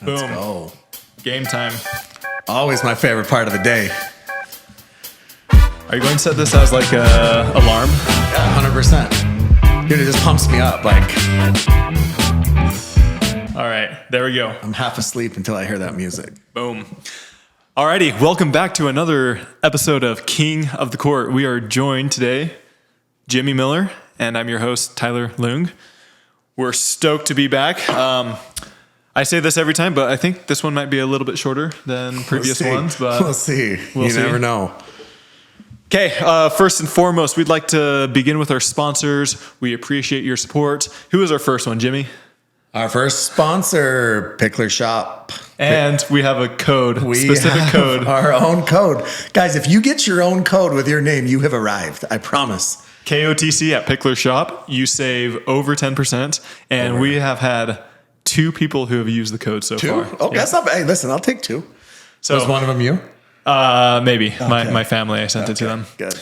Let's Boom. go. Game time. Always my favorite part of the day. Are you going to set this as like a alarm? Yeah, 100%. Dude, it just pumps me up. Like, All right, there we go. I'm half asleep until I hear that music. Boom. Alrighty, welcome back to another episode of King of the Court. We are joined today, Jimmy Miller, and I'm your host, Tyler Leung. We're stoked to be back. I say this every time, but I think this one might be a little bit shorter than previous ones. But we'll see. We'll see. Never know. Okay, first and foremost, we'd like to begin with our sponsors. We appreciate your support. Who is our first one, Jimmy? Our first sponsor, Pickler Shop. And we have a code, We specific have code. our own code. Guys, if you get your own code with your name, you have arrived. I promise. KOTC at Pickler Shop. You save over 10%. And we have had 2 people who have used the code so far. Oh, that's not bad. Hey, listen, I'll take 2. So Was one of them you? maybe my family, I sent it to them. Good.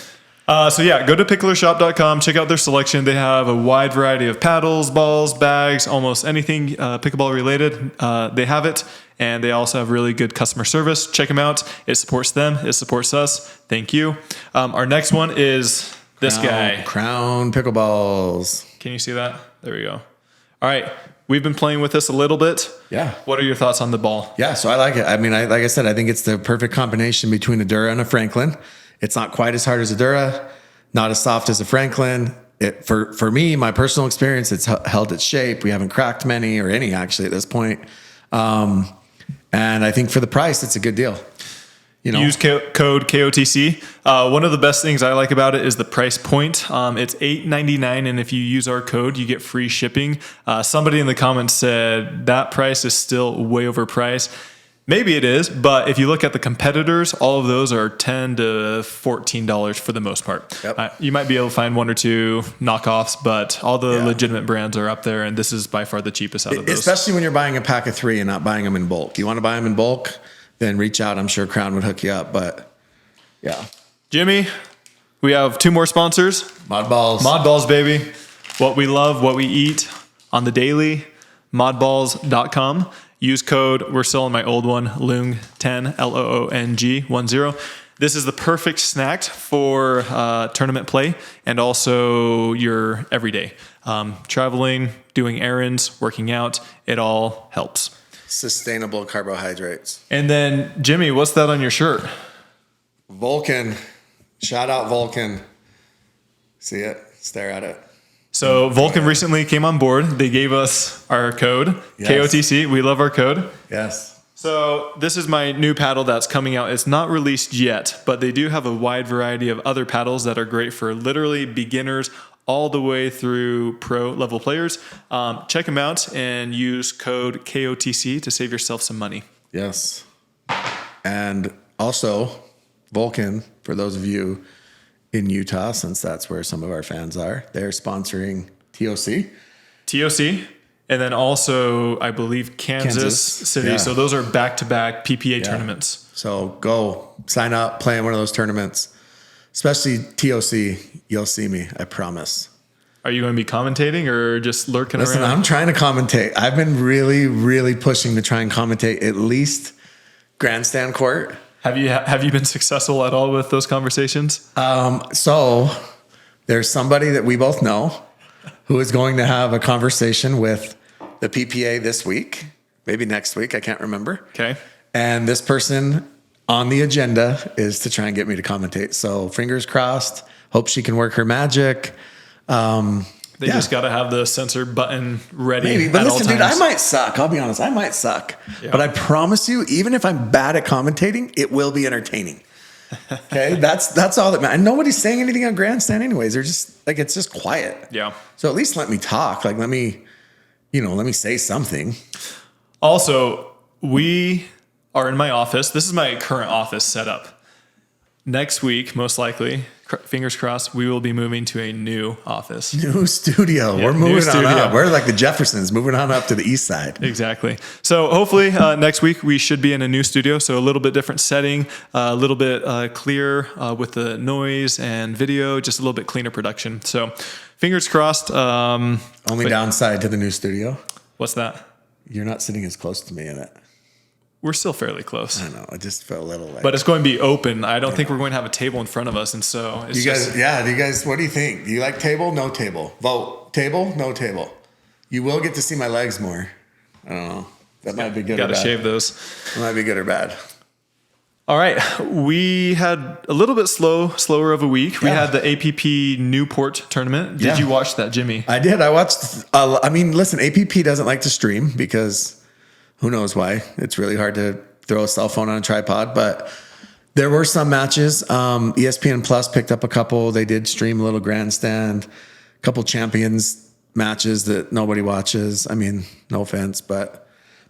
So yeah, go to picklershop.com, check out their selection. They have a wide variety of paddles, balls, bags, almost anything pickleball related. They have it, and they also have really good customer service. Check them out. It supports them. It supports us. Thank you. Our next one is this guy. Crown Pickleballs. Can you see that? There we go. All right. We've been playing with this a little bit. Yeah. What are your thoughts on the ball? Yeah, so I like it. I mean, like I said, I think it's the perfect combination between a Dura and a Franklin. It's not quite as hard as a Dura, not as soft as a Franklin. For me, my personal experience, it's held its shape. We haven't cracked many or any actually at this point. And I think for the price, it's a good deal. You know, Use code KOTC. One of the best things I like about it is the price point. It's $8.99, and if you use our code, you get free shipping. Somebody in the comments said that price is still way overpriced. Maybe it is, but if you look at the competitors, all of those are $10 to $14 for the most part. Yep. You might be able to find 1 or 2 knockoffs, but all the legitimate brands are up there, and this is by far the cheapest out of those. Especially when you're buying a pack of 3 and not buying them in bulk. You want to buy them in bulk, then reach out. I'm sure Crown would hook you up, but yeah. Jimmy, we have 2 more sponsors. Modballs. Modballs, baby. What we love, what we eat on the daily. Modballs.com. Use code, we're still on my old one, Loong10, LOONG10. This is the perfect snack for tournament play and also your everyday. Traveling, doing errands, working out, it all helps. Sustainable carbohydrates. And then, Jimmy, what's that on your shirt? Vulcan. Shout out Vulcan. See it? Stare at it. So Vulcan recently came on board. They gave us our code, Yes. KOTC. We love our code. Yes. So this is my new paddle that's coming out. It's not released yet, but they do have a wide variety of other paddles that are great for literally beginners all the way through pro level players. Check them out and use code KOTC to save yourself some money. Yes. And also, Vulcan, for those of you in Utah, since that's where some of our fans are, they're sponsoring TOC. TOC. And then also, I believe, Kansas City. Yeah. So those are back-to-back PPA tournaments. So go sign up, play in one of those tournaments, especially TOC. You'll see me, I promise. Are you going to be commentating or just lurking Listen, around? I'm trying to commentate. I've been really, really pushing to try and commentate at least grandstand court. Have you been successful at all with those conversations? So there's somebody that we both know who is going to have a conversation with the PPA this week, maybe next week. I can't remember. Okay. And this person on the agenda is to try and get me to commentate. So fingers crossed. Hope she can work her magic. They just got to have the censor button ready. Maybe, but at listen, all dude, times. I might suck. I'll be honest. I might suck. Yeah. But I promise you, even if I'm bad at commentating, it will be entertaining. Okay, that's all that matters. And nobody's saying anything on grandstand anyways. They're just like, it's just quiet. Yeah. So at least let me talk. Like, let me say something. Also, we are in my office. This is my current office setup. Next week, most likely, fingers crossed, we will be moving to a new office. New studio. We're new moving on studio. up. We're like the Jeffersons, moving on up to the east side. Exactly. So hopefully next week we should be in a new studio. So a little bit different setting, a little bit clearer with the noise and video, just a little bit cleaner production. So fingers crossed. Only downside to the new studio. What's that? You're not sitting as close to me in it. We're still fairly close. I know. I just felt a little like. But it's going to be open. I don't think we're going to have a table in front of us. And so it's Do you guys, what do you think? Do you like table? No table. Vote. Table? No table. You will get to see my legs more. I don't know. That might be good or bad. Got to shave those. It might be good or bad. All right. We had a little bit slower of a week. We had the APP Newport tournament. Did you watch that, Jimmy? I did. I watched. Listen, APP doesn't like to stream because who knows why. It's really hard to throw a cell phone on a tripod. But there were some matches. ESPN Plus picked up a couple. They did stream a little grandstand, a couple champions matches that nobody watches. I mean, no offense, but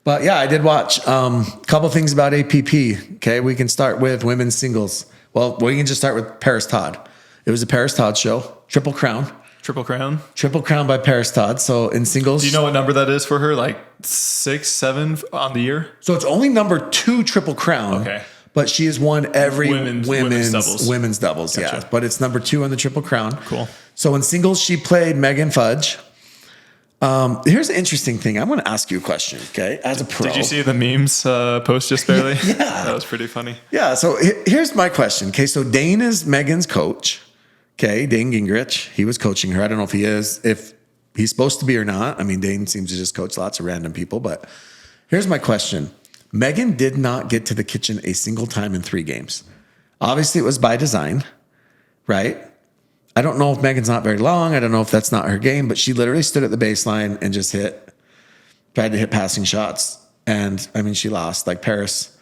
yeah, I did watch a couple things about APP. Okay, we can start with women's singles. Well, we can just start with Parris Todd. It was a Parris Todd show. Triple Crown by Parris Todd. So in singles, do you know what number that is for her? Like 6, 7 on the year? So it's only number 2 Triple Crown. Okay. But she has won every women's doubles. Gotcha. Yeah. But it's number 2 on the Triple Crown. Cool. So in singles, she played Megan Fudge. Here's an interesting thing. I'm going to ask you a question, okay? As a pro. Did you see the memes post just barely? Yeah. That was pretty funny. Yeah. So here's my question. Okay. So Dane is Megan's coach. Okay. Dane Gingrich. He was coaching her. I don't know if he's supposed to be or not. I mean, Dane seems to just coach lots of random people. But here's my question. Megan did not get to the kitchen a single time in 3 games. Obviously, it was by design, right? I don't know if Megan's not very long. I don't know if that's not her game, but she literally stood at the baseline and just tried to hit passing shots. And I mean, she lost. Like Parris,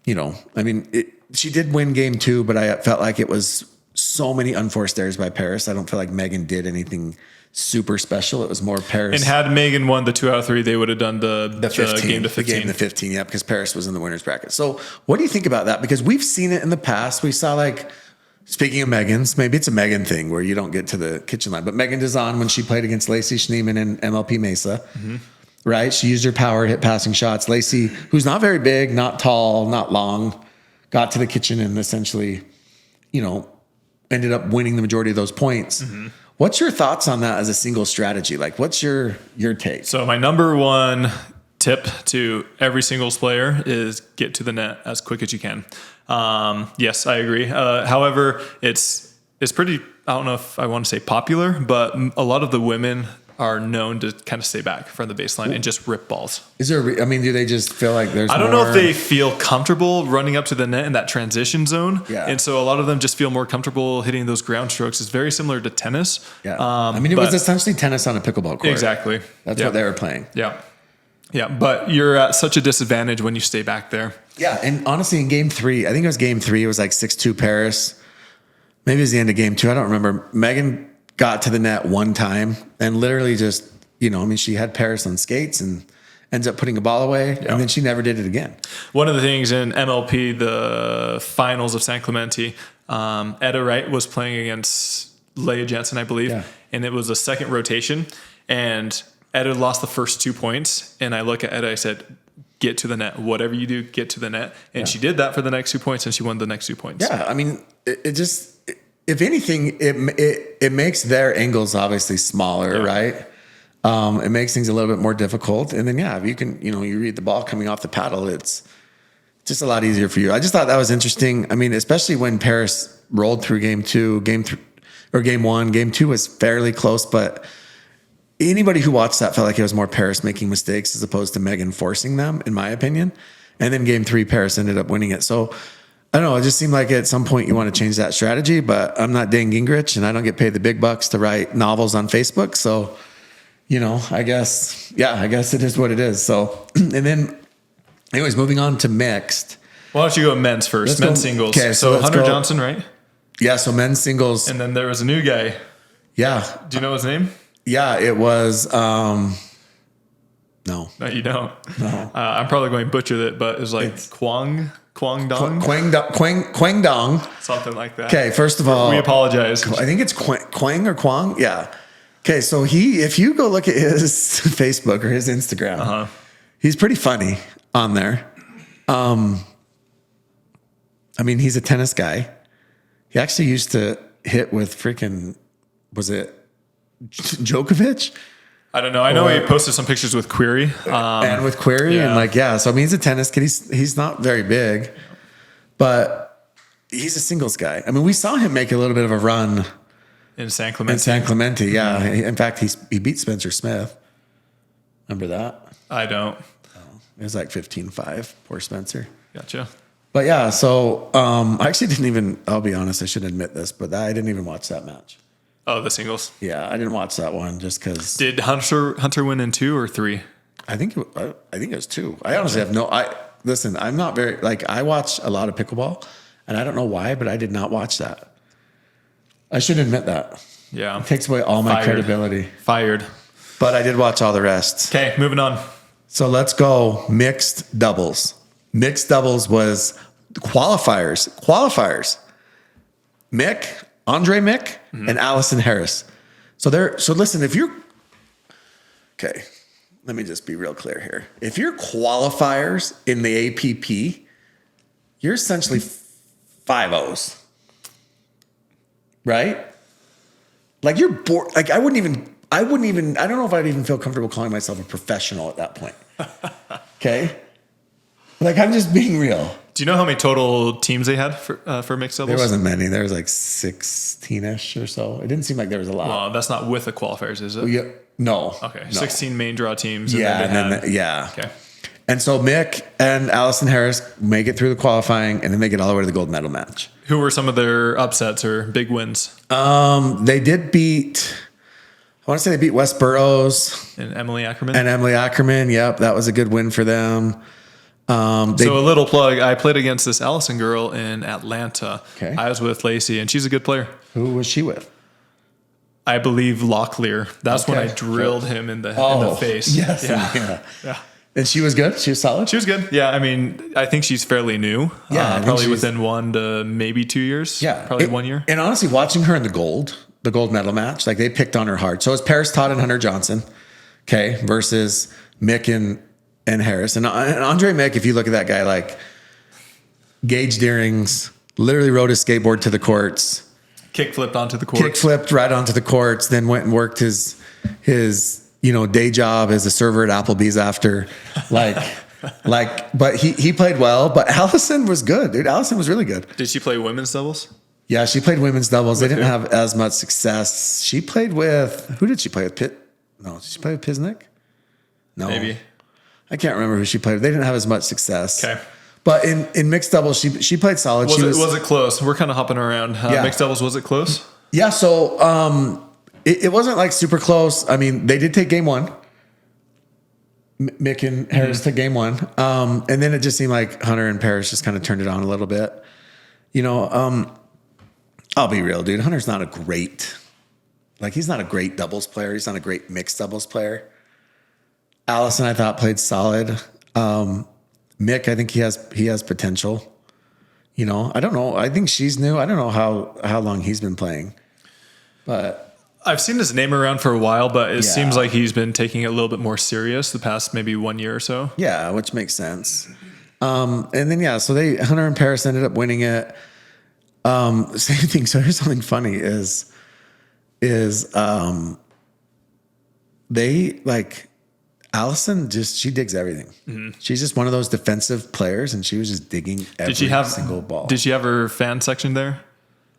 she did win game 2, but I felt like it was so many unforced errors by Parris. I don't feel like Megan did anything super special. It was more Parris. And had Megan won the 2 out of 3, they would have done the game to 15. The game to 15, yeah, because Parris was in the winner's bracket. So what do you think about that? Because we've seen it in the past. We saw speaking of Megan's, maybe it's a Megan thing where you don't get to the kitchen line. But Megan Dizon, when she played against Lacey Schneeman in MLP Mesa, right? She used her power, hit passing shots. Lacey, who's not very big, not tall, not long, got to the kitchen and essentially, ended up winning the majority of those points. Mm-hmm. What's your thoughts on that as a single strategy? Like, what's your take? So my number one tip to every singles player is get to the net as quick as you can. Yes, I agree. However, it's pretty, I don't know if I want to say popular, but a lot of the women are known to kind of stay back from the baseline and just rip balls. Is there, do they just feel like there's I don't know if they feel comfortable running up to the net in that transition zone. Yeah. And so a lot of them just feel more comfortable hitting those ground strokes. It's very similar to tennis. Yeah. It was essentially tennis on a pickleball court. Exactly. That's what they were playing. Yeah. Yeah. But you're at such a disadvantage when you stay back there. Yeah. And honestly, in game 3, I think it was game 3, it was like 6-2 Parris. Maybe it was the end of game 2. I don't remember. Megan got to the net one time and literally just, she had Parris on skates and ends up putting a ball away. Yeah. And then she never did it again. One of the things in MLP, the finals of San Clemente, Etta Wright was playing against Leah Jensen, I believe. Yeah. And it was a second rotation and Etta lost the first 2 points. And I look at Etta, I said, get to the net. Whatever you do, get to the net. And she did that for the next 2 points and she won the next 2 points. Yeah. It just, if anything, it makes their angles obviously smaller, right? It makes things a little bit more difficult. And then, if you can, you read the ball coming off the paddle, it's just a lot easier for you. I just thought that was interesting. Especially when Parris rolled through game 1. Game 2 was fairly close, but anybody who watched that felt like it was more Parris making mistakes as opposed to Megan forcing them, in my opinion. And then game 3, Parris ended up winning it. So I don't know. It just seemed like at some point you want to change that strategy, but I'm not Dane Gingrich and I don't get paid the big bucks to write novels on Facebook. So, I guess it is what it is. So, and then anyways, moving on to mixed. Why don't you go men's first? Men's singles. Okay. So Hunter Johnson, right? Yeah. So men's singles. And then there was a new guy. Yeah. Do you know his name? Yeah, it was, no. No, you don't. No. I'm probably going to butcher it, but it was like Kwang Dong? Kwang Dong. Something like that. Okay, first of all. We apologize. I think it's Kwang or Kwang. Yeah. Okay, so if you go look at his Facebook or his Instagram, he's pretty funny on there. He's a tennis guy. He actually used to hit with freaking, was it Djokovic? I don't know. I know he posted some pictures with Query. And with Query yeah. and like, yeah. So I mean, he's a tennis kid. He's not very big, but he's a singles guy. I mean, we saw him make a little bit of a run in San Clemente. Yeah. In fact, he beat Spencer Smith. Remember that? I don't. It was like 15-5. Poor Spencer. Gotcha. But yeah, so I actually didn't even, I'll be honest, I should admit this, but I didn't even watch that match. Oh, the singles? Yeah, I didn't watch that one just because. Did Hunter win in 2 or 3? I think it was 2. I honestly have listen, I'm not very, like, I watch a lot of pickleball, and I don't know why, but I did not watch that. I should admit that. Yeah. It takes away all my credibility. Fired. But I did watch all the rest. Okay, moving on. So let's go mixed doubles. Mixed doubles was qualifiers. Andre Mick, and Allison Harris. So listen, if you're okay, let me just be real clear here. If you're qualifiers in the APP, you're essentially 5-0s. Right? Like you're bored. Like I don't know if I'd even feel comfortable calling myself a professional at that point. Okay? Like I'm just being real. Do you know how many total teams they had for mixed doubles? There wasn't many. There was like 16-ish or so. It didn't seem like there was a lot. Well, that's not with the qualifiers, is it? Well, yeah, no. Okay, no. 16 main draw teams. Yeah. Okay. And so Mick and Allison Harris make it through the qualifying, and then they get all the way to the gold medal match. Who were some of their upsets or big wins? They did beat, I want to say they beat West Burroughs. And Emily Ackerman. Yep, that was a good win for them. So a little plug, I played against this Allison girl in Atlanta. Okay. I was with Lacey, and she's a good player. Who was she with? I believe Locklear. That's when I drilled him in the face. Yes. Yeah. And she was good? She was solid? She was good. Yeah, I mean, I think she's fairly new. Yeah. Probably within 1 to maybe 2 years. Yeah. Probably 1 year. And honestly, watching her in the gold medal match, like they picked on her hard. So it was Parris, Todd, and Hunter Johnson, okay, versus Mick and Harris. And Andre Mick, if you look at that guy, like Gage Deerings, literally rode his skateboard to the courts. Kick flipped onto the courts. Kick flipped right onto the courts, then went and worked his day job as a server at Applebee's after. But he played well. But Allison was good, dude. Allison was really good. Did she play women's doubles? Yeah, she played women's doubles. They didn't who? have as much success. She played with, who did she play with? No, did she play with Pisnick? No. Maybe. I can't remember who she played with. They didn't have as much success. Okay. But in mixed doubles, she played solid. Was it close? We're kind of hopping around. Mixed doubles, was it close? Yeah, so it wasn't like super close. I mean, they did take game 1. Mick and Harris took game 1. And then it just seemed like Hunter and Parris just kind of turned it on a little bit. I'll be real, dude. Hunter's not he's not a great doubles player. He's not a great mixed doubles player. Allison, I thought, played solid. Mick, I think he has potential. I don't know. I think she's new. I don't know how long he's been playing. But I've seen his name around for a while, but it seems like he's been taking it a little bit more serious the past maybe 1 year or so. Yeah, which makes sense. And then so Hunter and Parris ended up winning it. Same thing. So here's something funny is they like Allison she digs everything. Mm-hmm. She's just one of those defensive players, and she was just digging every single ball. Did she have her fan section there?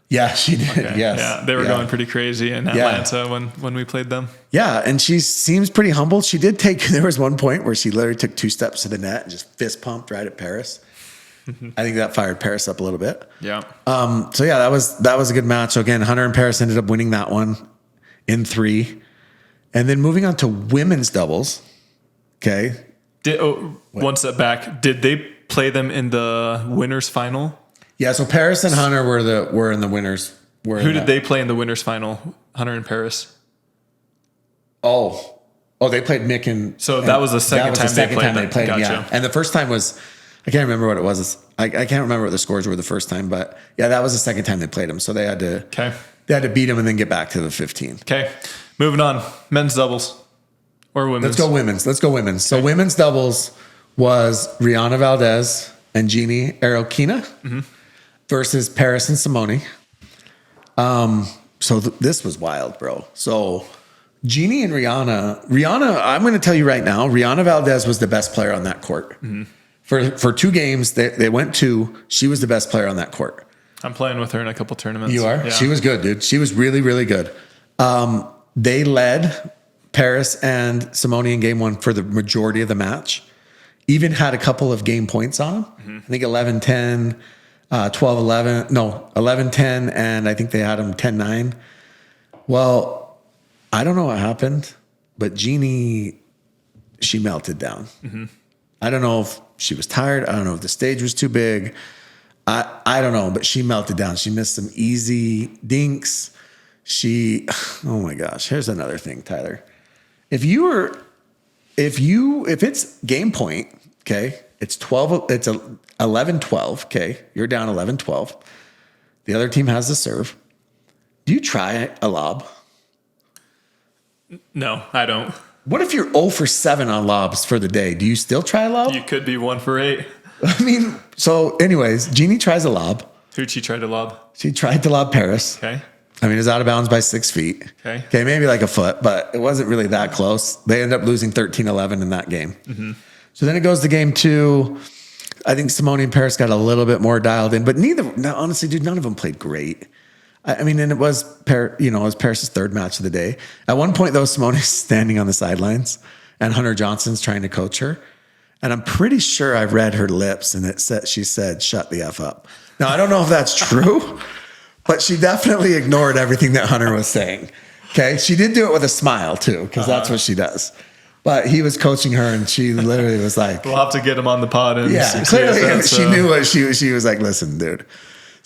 Yeah, she did. Okay. Yes. Yeah, they were going pretty crazy in Atlanta when we played them. Yeah, and she seems pretty humble. She did there was one point where she literally took 2 steps to the net and just fist pumped right at Parris. I think that fired Parris up a little bit. Yeah. That was a good match. So again, Hunter and Parris ended up winning that one in 3. And then moving on to women's doubles. Okay. One step back. Did they play them in the winners final? Yeah, so Parris and Hunter were in the winners. Who did they play in the winners final? Hunter and Parris. Oh, they played Mick and. So that was the second time they played them. Gotcha. Yeah, and the first time was, I can't remember what it was. I can't remember what the scores were the first time, but yeah, that was the second time they played them. So they had to. Okay. They had to beat them and then get back to the 15. Okay, moving on. Men's doubles or women's. Let's go women's. So women's doubles was Rihanna Valdez and Jeannie Arokina versus Parris and Simone. This was wild, bro. So Jeannie and Rihanna, I'm going to tell you right now, Rihanna Valdez was the best player on that court. For 2 games, they went 2. She was the best player on that court. I'm playing with her in a couple tournaments. You are? Yeah. She was good, dude. She was really, really good. They led Parris and Simone in game 1 for the majority of the match. Even had a couple of game points on them. I think 11-10, 12-11. No, 11-10, and I think they had them 10-9. Well, I don't know what happened, but Jeannie, she melted down. I don't know if she was tired. I don't know if the stage was too big. I don't know, but she melted down. She missed some easy dinks. Oh my gosh, here's another thing, Tyler. If it's game point, okay, it's 11-12, okay, you're down 11-12. The other team has the serve. Do you try a lob? No, I don't. What if you're 0 for 7 on lobs for the day? Do you still try a lob? You could be 1 for 8. I mean, so anyways, Jeannie tries a lob. Who'd she try to lob? She tried to lob Parris. Okay. I mean, it's out of bounds by 6 feet. Okay, maybe like a foot, but it wasn't really that close. They end up losing 13-11 in that game. So then it goes to game 2. I think Simone and Parris got a little bit more dialed in, but honestly, dude, none of them played great. I mean, and it was Parris's 3rd match of the day. At one point, though, Simone's standing on the sidelines, and Hunter Johnson's trying to coach her. And I'm pretty sure I read her lips, and she said, "Shut the F up." Now, I don't know if that's true, but she definitely ignored everything that Hunter was saying. Okay, she did do it with a smile too, because that's what she does. But he was coaching her, and she literally was like, "We'll have to get him on the pod." And clearly she knew what she was like. Listen, dude.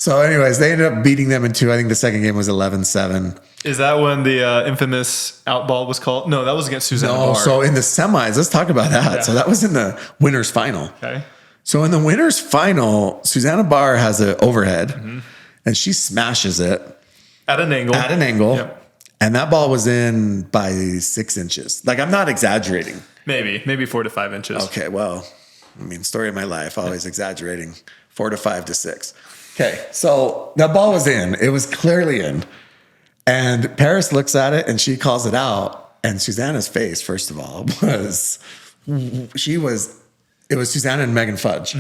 So, anyways, they ended up beating them in 2. I think the second game was 11-7. Is that when the infamous outball was called? No, that was against Susanna Barr. So in the semis, let's talk about that. Yeah. So that was in the winners final. Okay. So in the winners final, Susanna Barr has an overhead, and she smashes it at an angle. Yep. And that ball was in by 6 inches. Like, I'm not exaggerating. Maybe 4 to 5 inches. Okay, well, I mean, story of my life, always exaggerating. 4 to 5 to 6. Okay, so that ball was in. It was clearly in. And Parris looks at it and she calls it out. And Susanna's face, first of all, it was Susanna and Megan Fudge.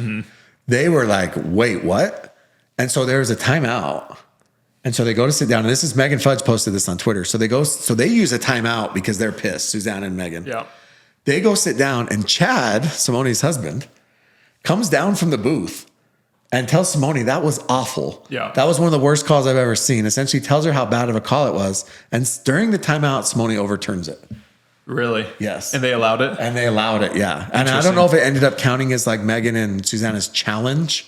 They were like, wait, what? And so there was a timeout. And so they go to sit down. And this is Megan Fudge posted this on Twitter. So they use a timeout because they're pissed, Susanna and Megan. Yeah. They go sit down, and Chad, Simone's husband, comes down from the booth and tells Simone that was awful. Yeah. That was one of the worst calls I've ever seen. Essentially tells her how bad of a call it was. And during the timeout, Simone overturns it. Really? Yes. And they allowed it? And they allowed it, yeah. And I don't know if it ended up counting as like Megan and Susanna's challenge.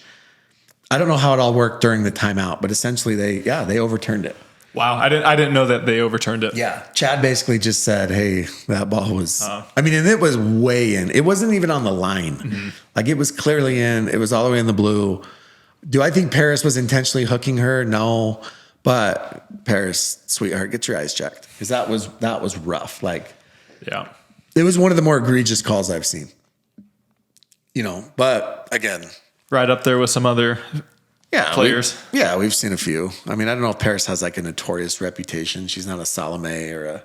I don't know how it all worked during the timeout, but essentially they overturned it. Wow. I didn't know that they overturned it. Yeah. Chad basically just said, hey, that ball was, and it was way in. It wasn't even on the line. Like, it was clearly in. It was all the way in the blue. Do I think Parris was intentionally hooking her? No. But Parris, sweetheart, get your eyes checked. Because that was rough. Like, yeah. It was one of the more egregious calls I've seen. But again. Right up there with some other players. We've seen a few. I mean, I don't know if Parris has like a notorious reputation. She's not a Salome or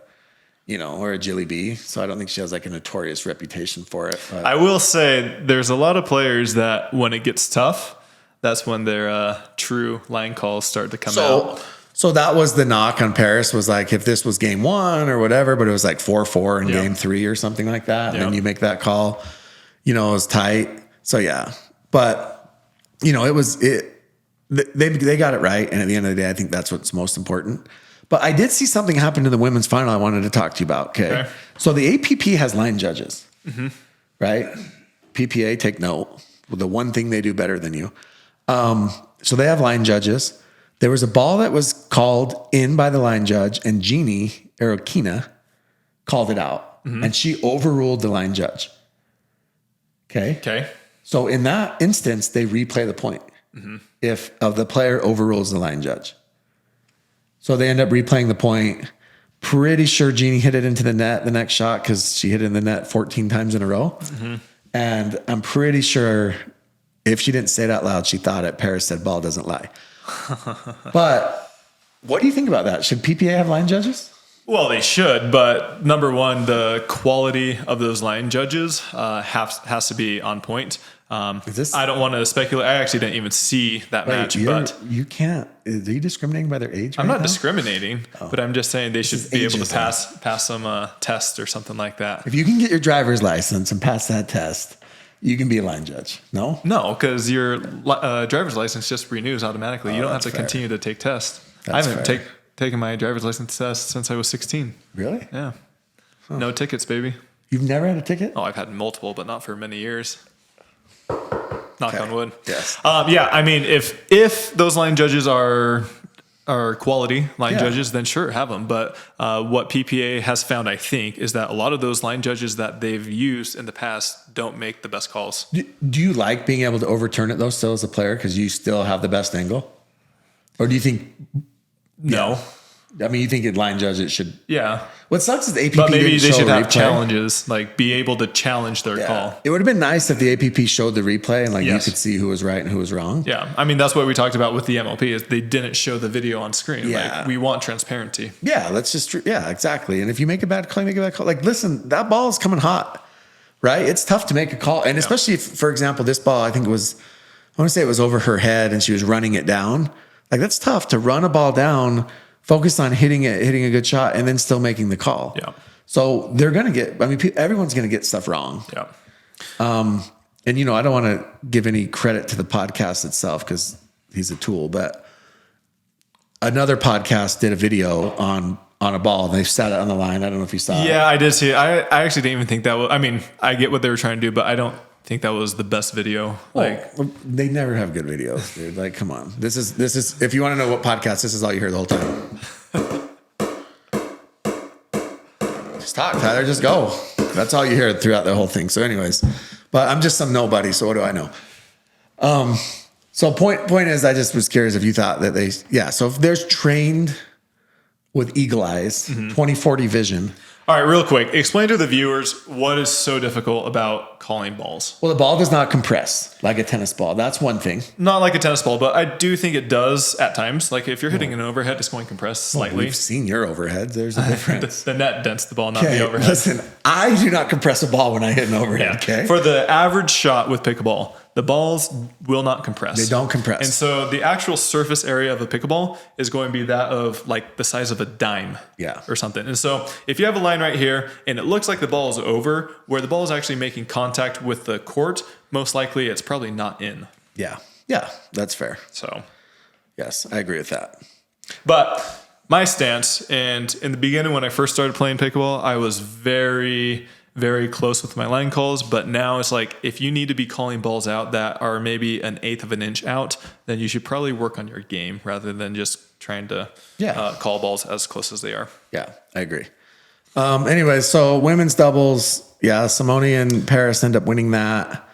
a Jilly B. So I don't think she has like a notorious reputation for it. But I will say there's a lot of players that when it gets tough, that's when their true line calls start to come out. So that was the knock on Parris, was like, if this was game 1 or whatever, but it was like 4-4 in game 3 or something like that. And then you make that call, it was tight. So yeah, but they got it right. And at the end of the day, I think that's what's most important. But I did see something happen to the women's final I wanted to talk to you about. Okay. So the APP has line judges, right? PPA, take note. The one thing they do better than you. So they have line judges. There was a ball that was called in by the line judge, and Jeannie Arokina called it out, and she overruled the line judge. Okay. So in that instance, they replay the point if the player overrules the line judge. So they end up replaying the point. Pretty sure Jeannie hit it into the net the next shot because she hit it in the net 14 times in a row. And I'm pretty sure if she didn't say it out loud, she thought it. Parris said, ball doesn't lie. But what do you think about that? Should PPA have line judges? Well, they should, but number one, the quality of those line judges has to be on point. I don't want to speculate. I actually didn't even see that match, but you can't. Are you discriminating by their age? I'm not discriminating, but I'm just saying they should be able to pass some test or something like that. If you can get your driver's license and pass that test, you can be a line judge. No, because your driver's license just renews automatically. You don't have to continue to take tests. I haven't taken my driver's license test since I was 16. Really? Yeah. Huh. No tickets, baby. You've never had a ticket? Oh, I've had multiple, but not for many years. Knock on wood. Yes. Yeah. I mean, if those line judges are quality line judges, then sure, have them. But what PPA has found, I think, is that a lot of those line judges that they've used in the past don't make the best calls. Do you like being able to overturn it though, still as a player, because you still have the best angle? Or do you think? No. I mean, you think it line judge it should? Yeah. What sucks is the APP. But maybe they should have challenges, like be able to challenge their call. It would have been nice if the APP showed the replay and like you could see who was right and who was wrong. Yeah. I mean, that's what we talked about with the MLP is they didn't show the video on screen. Yeah. Like, we want transparency. Yeah. Exactly. And if you make a bad call, you make a bad call. Like, listen, that ball is coming hot, right? It's tough to make a call. And especially if, for example, this ball, I think I want to say it was over her head and she was running it down. Like, that's tough to run a ball down, focus on hitting a good shot, and then still making the call. Yeah. So they're going to get, everyone's going to get stuff wrong. Yeah. And, I don't want to give any credit to the podcast itself because he's a tool, but another podcast did a video on a ball and they sat it on the line. I don't know if you saw it. Yeah, I did see it. I actually didn't even think that was, I mean, I get what they were trying to do, but I don't think that was the best video. They never have good videos, dude. Like, come on. This is if you want to know what podcast, this is all you hear the whole time. Just talk, Tyler. Just go. That's all you hear throughout the whole thing. So, anyways, but I'm just some nobody. So, what do I know? So, point is, I just was curious if you thought that So, if there's trained with eagle eyes, 20/40 vision. All right, real quick, explain to the viewers what is so difficult about calling balls. Well, the ball does not compress like a tennis ball. That's one thing. Not like a tennis ball, but I do think it does at times. Like if you're hitting an overhead, it's going to compress slightly. We've seen your overhead. There's a difference. The net dents the ball, not the overhead. Listen, I do not compress a ball when I hit an overhead. Yeah. Okay. For the average shot with pickleball, the balls will not compress. They don't compress. And so the actual surface area of a pickleball is going to be that of like the size of a dime or something. And so if you have a line right here and it looks like the ball is over, where the ball is actually making contact with the court, most likely it's probably not in. Yeah. Yeah, that's fair. So, yes, I agree with that. But my stance, and in the beginning when I first started playing pickleball, I was very, very close with my line calls, but now it's like if you need to be calling balls out that are maybe 1/8 of an inch out, then you should probably work on your game rather than just trying to call balls as close as they are. Yeah, I agree. Anyways, so women's doubles, Simone and Parris end up winning that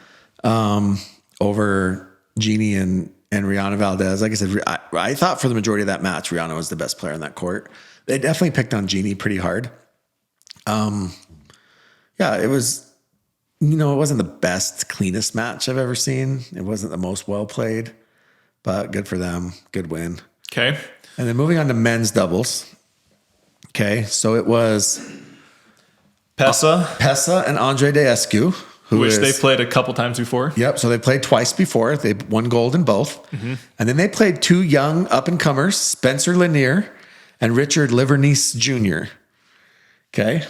over Jeannie and Rihanna Valdez. Like I said, I thought for the majority of that match, Rihanna was the best player in that court. They definitely picked on Jeannie pretty hard. It was, it wasn't the best, cleanest match I've ever seen. It wasn't the most well played, but good for them. Good win. Okay. And then moving on to men's doubles. Okay. So it was Pessa and Andre Deescu, which they played a couple times before. Yep. So they played twice before. They won gold in both. Mm-hmm. And then they played two young up and comers, Spencer Lanier and Richard Livernice Jr. Okay.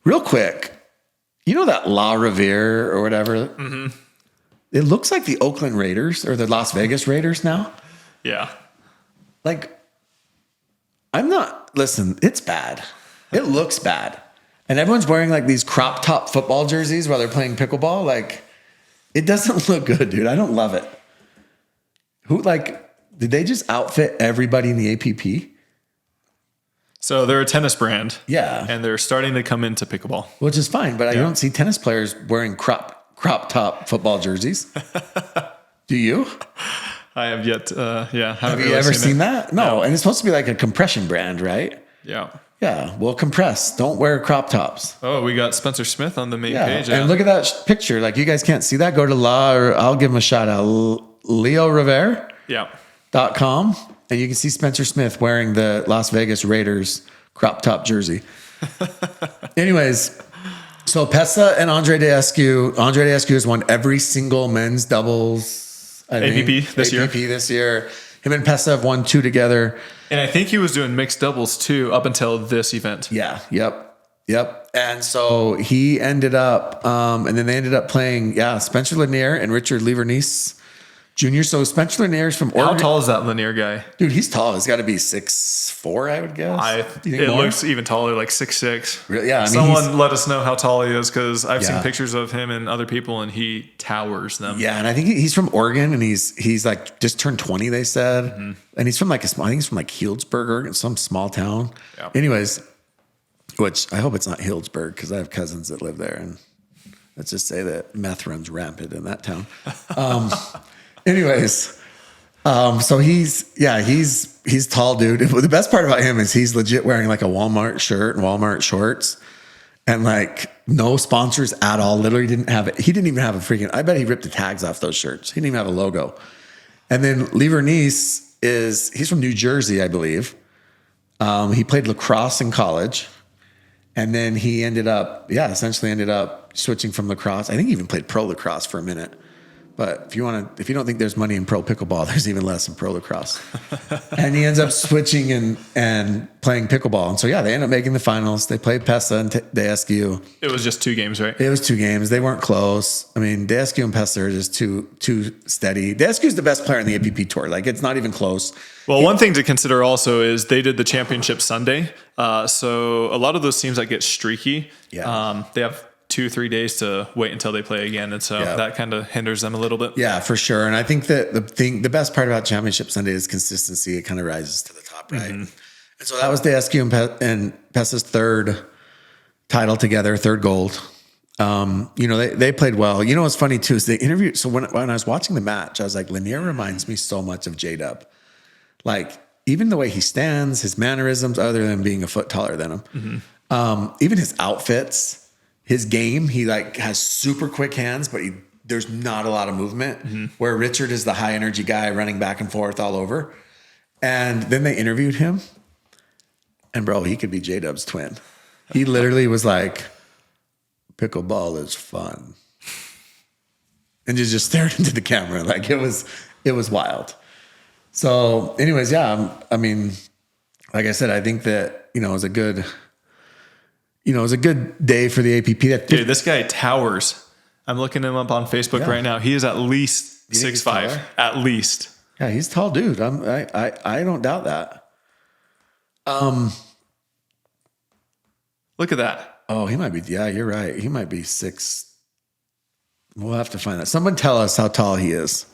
Real quick. You know that La Rivere or whatever? Mm-hmm. It looks like the Oakland Raiders or the Las Vegas Raiders now. Yeah. Like, listen, it's bad. It looks bad. And everyone's wearing like these crop top football jerseys while they're playing pickleball. Like, it doesn't look good, dude. I don't love it. Did they just outfit everybody in the APP? So they're a tennis brand. Yeah. And they're starting to come into pickleball. Which is fine, but I don't see tennis players wearing crop top football jerseys. Do you? I have yet, Have you ever seen that? No. And it's supposed to be like a compression brand, right? Yeah. Yeah. Well, compress. Don't wear crop tops. Oh, we got Spencer Smith on the main page. And look at that picture. Like, you guys can't see that. Go to I'll give him a shout out. Leo Rivera. Yeah. .com. And you can see Spencer Smith wearing the Las Vegas Raiders crop top jersey. Anyways, so Pesa and Andre Descu has won every single men's doubles APP this year. APP this year. Him and Pesa have won 2 together. And I think he was doing mixed doubles too up until this event. Yeah. Yep. And so he ended up, and then they ended up playing, Spencer Lanier and Richard Levernice Jr. So Spencer Lanier is from Oregon. How tall is that Lanier guy? Dude, he's tall. He's got to be 6'4", I would guess. It looks even taller, like 6'6". Really? Yeah. I mean, someone let us know how tall he is, because I've seen pictures of him and other people, and he towers them. Yeah, and I think he's from Oregon, and he's like just turned 20. They said, and he's from like I think he's from like Healdsburg, some small town. Yeah. Anyways, which I hope it's not Healdsburg, because I have cousins that live there, and let's just say that meth runs rampant in that town. Anyways, so he's tall, dude. The best part about him is he's legit wearing like a Walmart shirt and Walmart shorts, and like no sponsors at all. Literally didn't have it. He didn't even have a freaking. I bet he ripped the tags off those shirts. He didn't even have a logo. And then Levernice he's from New Jersey, I believe. He played lacrosse in college, and then he essentially ended up switching from lacrosse. I think he even played pro lacrosse for a minute. But if you don't think there's money in pro pickleball, there's even less in pro lacrosse. And he ends up switching and playing pickleball. And so, they end up making the finals. They played Pesa and Descu. It was just 2 games, right? It was 2 games. They weren't close. I mean, Descu and Pesa are just too steady. Descu's the best player in the APP tour. Like, it's not even close. Well, one thing to consider also is they did the championship Sunday. So a lot of those teams that get streaky, they have 2-3 days to wait until they play again, and so that kind of hinders them a little bit. Yeah, for sure. And I think that the best part about Championship Sunday is consistency. It kind of rises to the top, right? And so that was Descu and Pesa's 3rd title together, 3rd gold. They played well. You know what's funny too is they interviewed. So when I was watching the match, I was like, Lanier reminds me so much of J-Dub. Like, even the way he stands, his mannerisms, other than being a foot taller than him, even his outfits. His game, he like has super quick hands, but there's not a lot of movement. Where Richard is the high energy guy running back and forth all over. And then they interviewed him, and bro, he could be J-Dub's twin. He literally was like, "Pickleball is fun," and just stared into the camera like it was wild. So, anyways, I mean, like I said, I think that it was a good. It was a good day for the APP. Dude, this guy towers. I'm looking him up on Facebook right now. He is at least 6'5", at least. Yeah, he's a tall dude. I don't doubt that. Look at that. Oh, he might be. Yeah, you're right. He might be 6. We'll have to find that. Someone tell us how tall he is.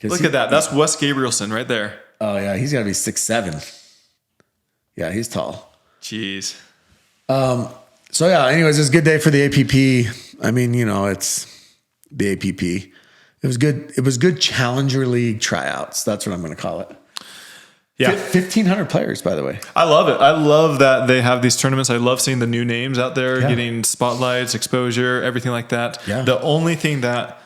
Look at that. That's Wes Gabrielson right there. Oh yeah, he's got to be 6'7". Yeah, he's tall. Jeez. So anyways, it was a good day for the APP. I mean, it's the APP. It was good. It was good Challenger League tryouts. That's what I'm going to call it. Yeah. 1,500 players, by the way. I love it. I love that they have these tournaments. I love seeing the new names out there, getting spotlights, exposure, everything like that. Yeah. The only thing that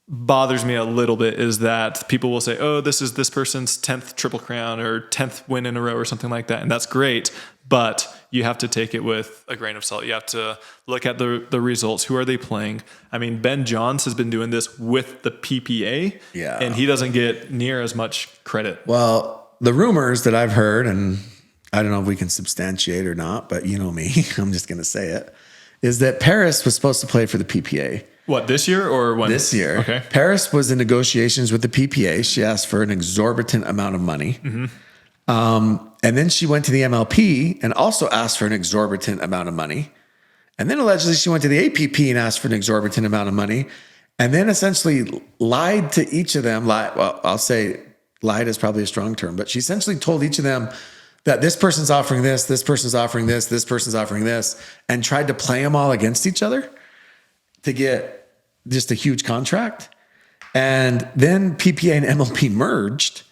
bothers me a little bit is that people will say, oh, this is this person's 10th Triple Crown or 10th win in a row or something like that. And that's great. But you have to take it with a grain of salt. You have to look at the results. Who are they playing? I mean, Ben Johns has been doing this with the PPA, and he doesn't get near as much credit. Well, the rumors that I've heard, and I don't know if we can substantiate or not, but you know me, I'm just going to say it, is that Parris was supposed to play for the PPA. What, this year or when? This year. Okay. Parris was in negotiations with the PPA. She asked for an exorbitant amount of money. And then she went to the MLP and also asked for an exorbitant amount of money. And then allegedly she went to the APP and asked for an exorbitant amount of money. And then essentially lied to each of them. Well, I'll say lied is probably a strong term, but she essentially told each of them that this person's offering this person's offering this person's offering this, and tried to play them all against each other to get just a huge contract. And then PPA and MLP merged.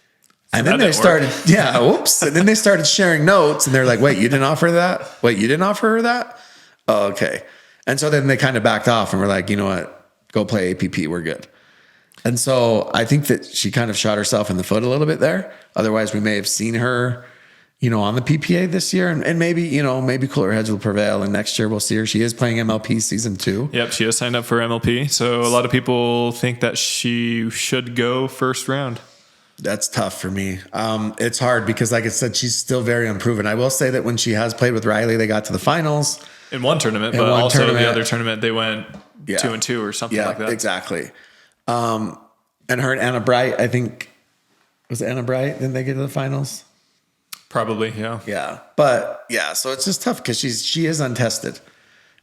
And then they started, And then they started sharing notes, and they're like, wait, you didn't offer that? Wait, you didn't offer her that? Oh, okay. And so then they kind of backed off and were like, you know what? Go play APP. We're good. And so I think that she kind of shot herself in the foot a little bit there. Otherwise, we may have seen her on the PPA this year, and maybe, maybe cooler heads will prevail, and next year we'll see her. She is playing MLP season 2. Yep, she has signed up for MLP. So a lot of people think that she should go first round. That's tough for me. It's hard because, like I said, she's still very unproven. I will say that when she has played with Riley, they got to the finals in one tournament, but also the other tournament they went 2-2 or something like that. Exactly. And her and Anna Bright, I think, was it Anna Bright? Didn't they get to the finals? Probably, yeah. Yeah. But yeah, so it's just tough because she is untested.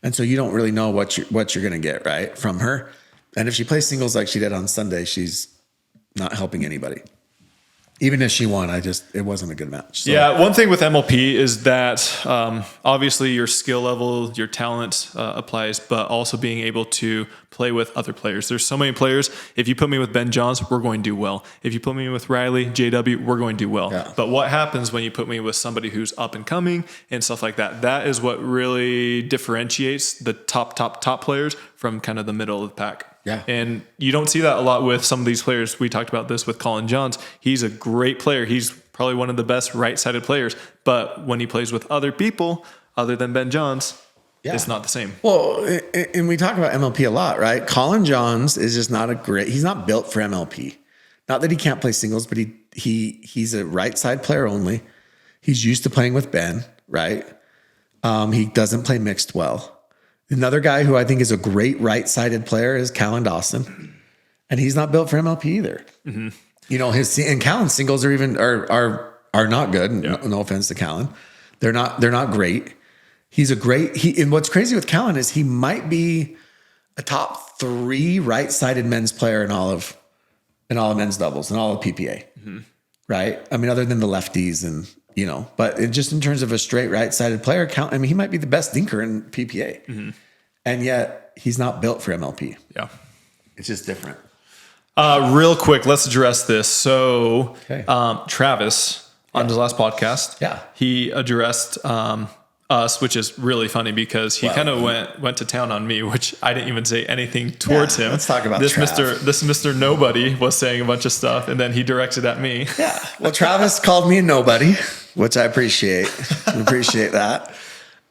And so you don't really know what you're going to get, right, from her. And if she plays singles like she did on Sunday, she's not helping anybody. Even if she won, it wasn't a good match. So. Yeah, one thing with MLP is that obviously your skill level, your talent applies, but also being able to play with other players. There's so many players. If you put me with Ben Johns, we're going to do well. If you put me with Riley, JW, we're going to do well. Yeah. But what happens when you put me with somebody who's up and coming and stuff like that? That is what really differentiates the top players from kind of the middle of the pack. Yeah. And you don't see that a lot with some of these players. We talked about this with Colin Johns. He's a great player. He's probably one of the best right-sided players. But when he plays with other people other than Ben Johns, it's not the same. Well, and we talk about MLP a lot, right? Colin Johns is just not he's not built for MLP. Not that he can't play singles, but he's a right side player only. He's used to playing with Ben, right? He doesn't play mixed well. Another guy who I think is a great right-sided player is Callan Dawson, and he's not built for MLP either. Mm-hmm. And Callan's singles are not good. Yeah. No offense to Callan, they're not great. And what's crazy with Callan is he might be a top 3 right-sided men's player in all of men's doubles and all of PPA, mm-hmm. right? I mean, other than the lefties and. But just in terms of a straight right-sided player, he might be the best dinker in PPA. Mm-hmm. And yet he's not built for MLP. Yeah. It's just different. Real quick, let's address this. So Travis, on his last podcast, he addressed us, which is really funny because he kind of went to town on me, which I didn't even say anything towards him. Let's talk about this Trav. This Mr. Nobody was saying a bunch of stuff, and then he directed at me. Yeah. Well, Travis called me a nobody, which I appreciate. Appreciate that.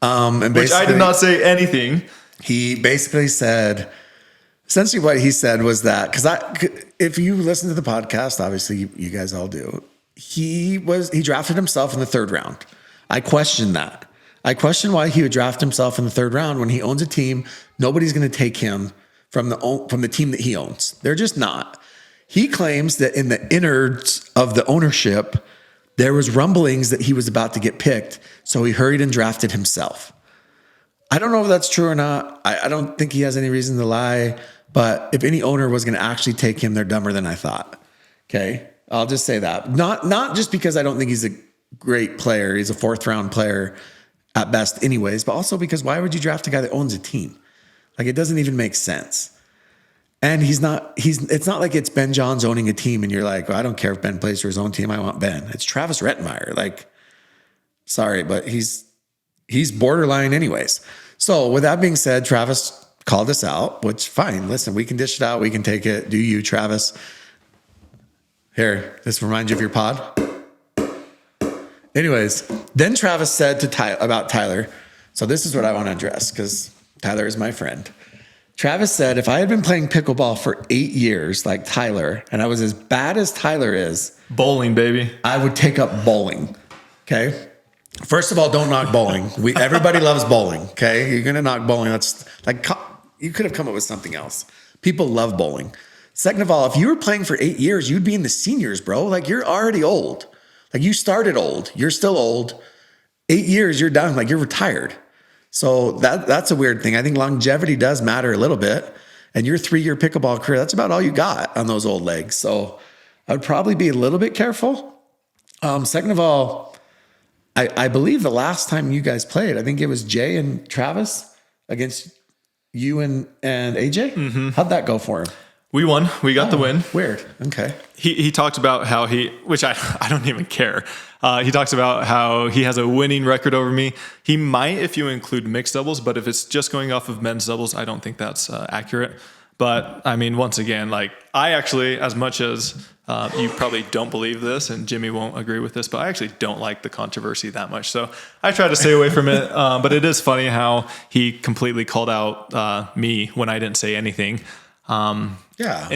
And which I did not say anything. He basically said, essentially what he said was that, because if you listen to the podcast, obviously you guys all do, he drafted himself in the 3rd round. I questioned that. I question why he would draft himself in the 3rd round when he owns a team. Nobody's going to take him from the team that he owns. They're just not. He claims that in the innards of the ownership, there was rumblings that he was about to get picked. So he hurried and drafted himself. I don't know if that's true or not. I don't think he has any reason to lie. But if any owner was going to actually take him, they're dumber than I thought. Okay. I'll just say that. Not just because I don't think he's a great player. He's a 4th round player at best anyways, but also because why would you draft a guy that owns a team? Like, it doesn't even make sense. And it's not like it's Ben Johns owning a team and you're like, well, I don't care if Ben plays for his own team. I want Ben. It's Travis Rettenmaier. Like, sorry, but he's borderline anyways. So with that being said, Travis called us out, which fine. Listen, we can dish it out. We can take it. Do you, Travis? Here, this reminds you of your pod. Anyways, then Travis said about Tyler. So this is what I want to address because Tyler is my friend. Travis said, if I had been playing pickleball for 8 years like Tyler, and I was as bad as Tyler is. Bowling, baby. I would take up bowling. Okay. First of all, don't knock bowling. Everybody loves bowling. Okay. You're going to knock bowling. That's like, you could have come up with something else. People love bowling. Second of all, if you were playing for 8 years, you'd be in the seniors, bro. Like, you're already old. Like, you started old. You're still old. 8 years, you're done. Like, you're retired. So that's a weird thing. I think longevity does matter a little bit. And your 3-year pickleball career, that's about all you got on those old legs. So I would probably be a little bit careful. Second of all, I believe the last time you guys played, I think it was Jay and Travis against you and AJ. Mm-hmm. How'd that go for him? We won. We got the win. Weird. Okay. He talked about how which I don't even care. He talks about how he has a winning record over me. He might if you include mixed doubles, but if it's just going off of men's doubles, I don't think that's accurate. But I mean, once again, like I actually, as much as you probably don't believe this, and Jimmy won't agree with this, but I actually don't like the controversy that much. So I try to stay away from it. But it is funny how he completely called out me when I didn't say anything. And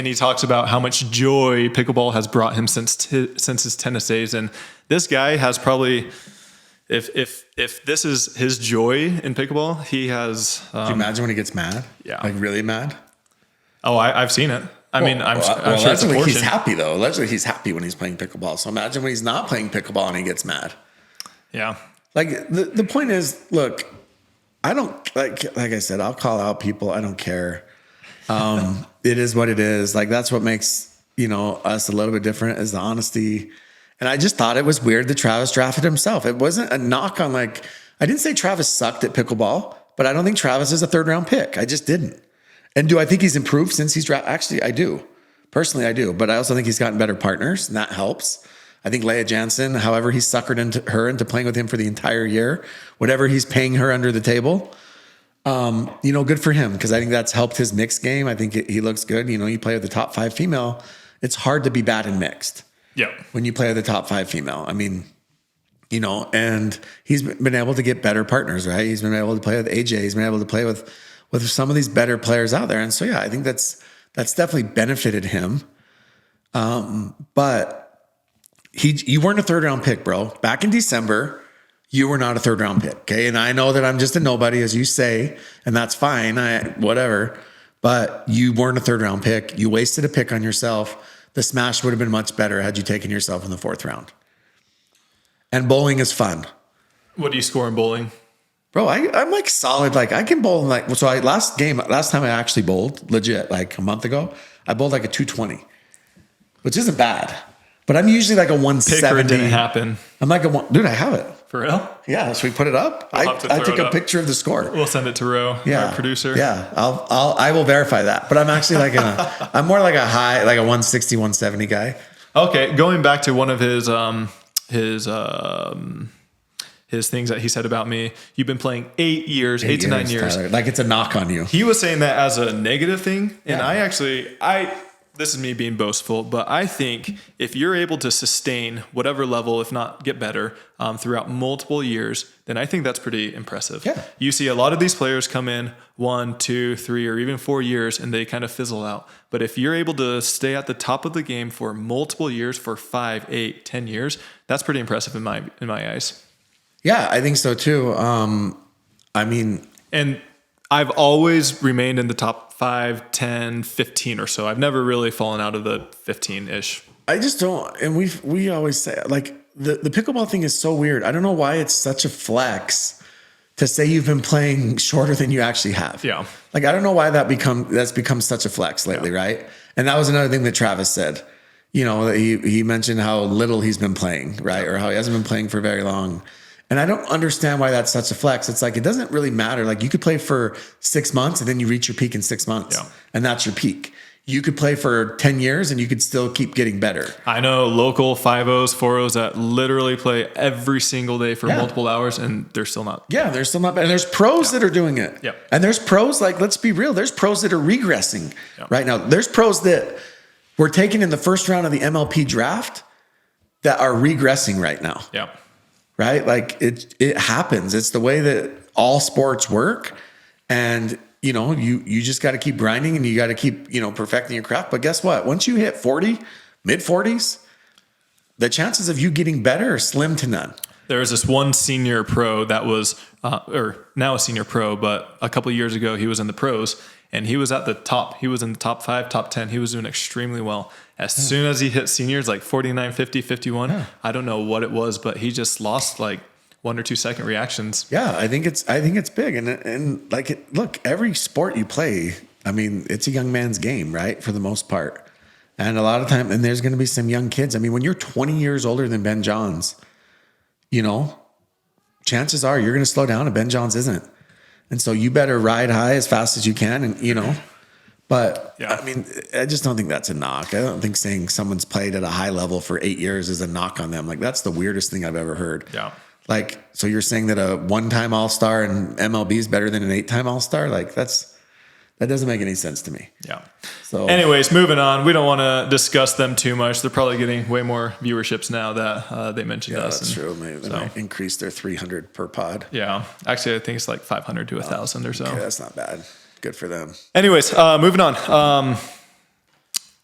he talks about how much joy pickleball has brought him since his tennis days. And this guy has probably, if this is his joy in pickleball, he has. Do you imagine when he gets mad? Yeah. Like really mad? Oh, I've seen it. I'm sure it's a portion. He's happy though. Allegedly he's happy when he's playing pickleball. So imagine when he's not playing pickleball and he gets mad. Yeah. Like the point is, look, I don't like I said, I'll call out people. I don't care. It is what it is. Like that's what makes, us a little bit different is the honesty. And I just thought it was weird that Travis drafted himself. It wasn't a knock on I didn't say Travis sucked at pickleball, but I don't think Travis is a 3rd round pick. I just didn't. And do I think he's improved since he's drafted? Actually, I do. Personally, I do. But I also think he's gotten better partners, and that helps. I think Leah Jansen, however he suckered into playing with him for the entire year, whatever he's paying her under the table, good for him, because I think that's helped his mixed game. I think he looks good. You play with the top 5 female, it's hard to be bad in mixed. Yeah. When you play with the top 5 female. I mean, and he's been able to get better partners, right? He's been able to play with AJ. He's been able to play with some of these better players out there. And so, yeah, I think that's definitely benefited him. But you weren't a 3rd round pick, bro. Back in December, you were not a 3rd round pick. Okay. And I know that I'm just a nobody, as you say, and that's fine. Whatever, but you weren't a 3rd round pick. You wasted a pick on yourself. The smash would have been much better had you taken yourself in the 4th round. And bowling is fun. What do you score in bowling? Bro, I'm like solid. Like I can bowl last time I actually bowled legit, like a month ago, I bowled like a 220, which isn't bad, but I'm usually like a 170. Pick or it didn't happen. I'm like dude, I have it. For real? Yeah. Should we put it up? I took a picture of the score. We'll send it to Ro, our producer. Yeah. I will verify that, but I'm actually like I'm more like a high, like a 160, 170 guy. Okay. Going back to one of his things that he said about me. You've been playing 8 to 9 years. Tyler. Like it's a knock on you. He was saying that as a negative thing. And this is me being boastful, but I think if you're able to sustain whatever level, if not get better, throughout multiple years, then I think that's pretty impressive. Yeah. You see a lot of these players come in 1, 2, 3, or even 4 years and they kind of fizzle out. But if you're able to stay at the top of the game for multiple years, for 5, 8, 10 years, that's pretty impressive in my eyes. Yeah, I think so too. And I've always remained in the top 5, 10, 15 or so. I've never really fallen out of the 15-ish. I just don't. And we always say, like, the pickleball thing is so weird. I don't know why it's such a flex to say you've been playing shorter than you actually have. Yeah. Like, I don't know why that's become such a flex lately, right? And that was another thing that Travis said. He mentioned how little he's been playing, right? Or how he hasn't been playing for very long. And I don't understand why that's such a flex. It's like, it doesn't really matter. Like you could play for 6 months and then you reach your peak in 6 months. Yeah. And that's your peak. You could play for 10 years and you could still keep getting better. I know local 5-0s, 4-0s that literally play every single day for multiple hours and they're still not. Yeah, they're still not bad. And there's pros that are doing it. Yep. And there's pros, like, let's be real. There's pros that are regressing right now. There's pros that were taken in the 1st round of the MLP draft that are regressing right now. Yeah. Right? Like it happens. It's the way that all sports work. And, you just got to keep grinding and you got to keep, perfecting your craft. But guess what? Once you hit 40, mid 40s, the chances of you getting better are slim to none. There was this one senior pro that was, or now a senior pro, but a couple of years ago, he was in the pros and he was at the top. He was in the top 5, top 10. He was doing extremely well. As soon as he hit seniors, like 49, 50, 51, I don't know what it was, but he just lost like 1 or 2 second reactions. Yeah, I think it's big. And like, look, every sport you play, I mean, it's a young man's game, right? For the most part. And a lot of time, and there's going to be some young kids. I mean, when you're 20 years older than Ben Johns, chances are you're going to slow down and Ben Johns isn't. And so you better ride high as fast as you can. And, but I mean, I just don't think that's a knock. I don't think saying someone's played at a high level for 8 years is a knock on them. Like that's the weirdest thing I've ever heard. Yeah. Like, so you're saying that a 1-time All-Star in MLB is better than an 8-time All-Star? Like that's That doesn't make any sense to me. Yeah. So anyways, moving on. We don't want to discuss them too much. They're probably getting way more viewerships now that they mentioned us. That's true. Maybe they might increase their 300 per pod. Yeah. Actually, I think it's like 500 to 1,000 or so. Okay, that's not bad. Good for them. Anyways, moving on.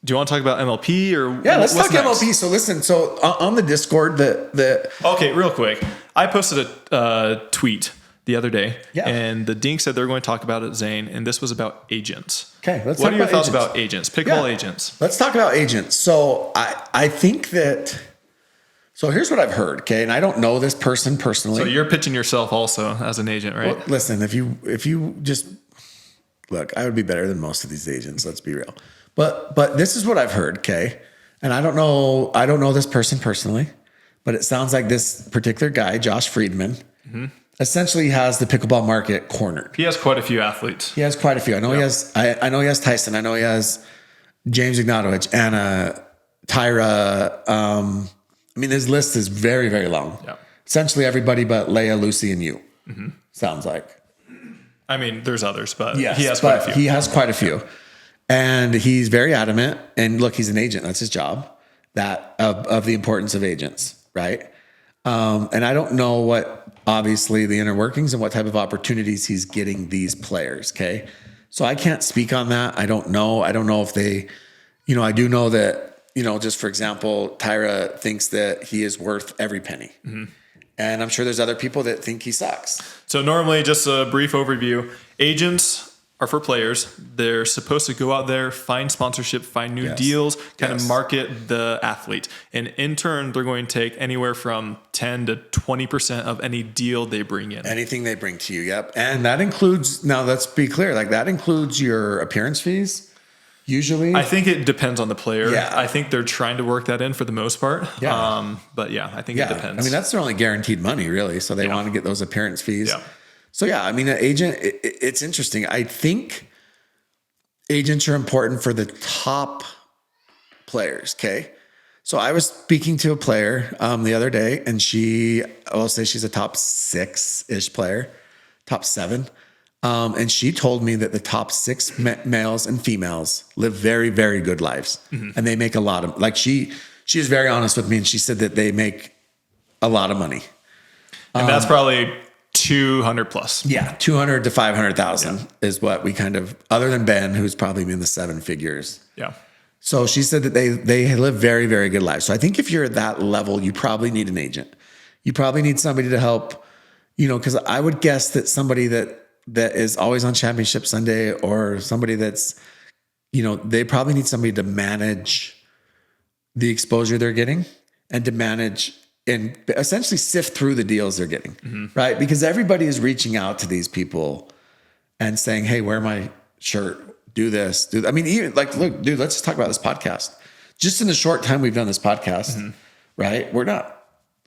Do you want to talk about MLP or yeah? Let's talk next? MLP. So listen. So on the Discord, okay, real quick, I posted a tweet the other day, and the Dink said they're going to talk about it, Zane, and this was about agents. Okay, let's what talk are your about thoughts agents. about agents, pickleball agents? Let's talk about agents. So I think that. So here's what I've heard. Okay, and I don't know this person personally. So you're pitching yourself also as an agent, right? Well, listen, if you just look, I would be better than most of these agents. Let's be real. But this is what I've heard, okay? And I don't know this person personally, but it sounds like this particular guy, Josh Friedman, essentially has the pickleball market cornered. He has quite a few athletes. He has quite a few. I know he has Tyson. I know he has James Ignatowicz, Anna, Tyra. I mean, his list is very, very long. Yeah. Essentially everybody but Leia, Lucy, and you. Sounds like. I mean, there's others, but yes, he has quite a few. He has quite a few. And he's very adamant. And look, he's an agent. That's his job. That of the importance of agents, right? And I don't know what, obviously, the inner workings and what type of opportunities he's getting these players. Okay, so I can't speak on that. I don't know. I don't know if they, I do know that, just for example, Tyra thinks that he is worth every penny. And I'm sure there's other people that think he sucks. So normally, just a brief overview, agents are for players. They're supposed to go out there, find sponsorship, find new deals, kind of market the athlete. And in turn, they're going to take anywhere from 10 to 20% of any deal they bring in. Anything they bring to you, yep. And that includes, now let's be clear, like that includes your appearance fees, usually. I think it depends on the player. Yeah. I think they're trying to work that in for the most part. Yeah. But yeah, I think it depends. I mean, that's their only guaranteed money, really. So they want to get those appearance fees. Yeah. So yeah, I mean, an agent, it's interesting. I think agents are important for the top players. Okay. So I was speaking to a player the other day, and I'll say she's a top 6-ish player, top 7. And she told me that the top 6 males and females live very, very good lives. And they make a lot of, like she is very honest with me. And she said that they make a lot of money. And that's probably 200 plus. Yeah. 200 to 500,000 is what we kind of, other than Ben, who's probably in the 7 figures. Yeah. So she said that they live very, very good lives. So I think if you're at that level, you probably need an agent. You probably need somebody to help, because I would guess that somebody that is always on Championship Sunday, or somebody that's, they probably need somebody to manage the exposure they're getting and to manage and essentially sift through the deals they're getting, right? Because everybody is reaching out to these people and saying, hey, wear my shirt, do this. I mean, even like, look, dude, let's just talk about this podcast. Just in the short time we've done this podcast, right? We're not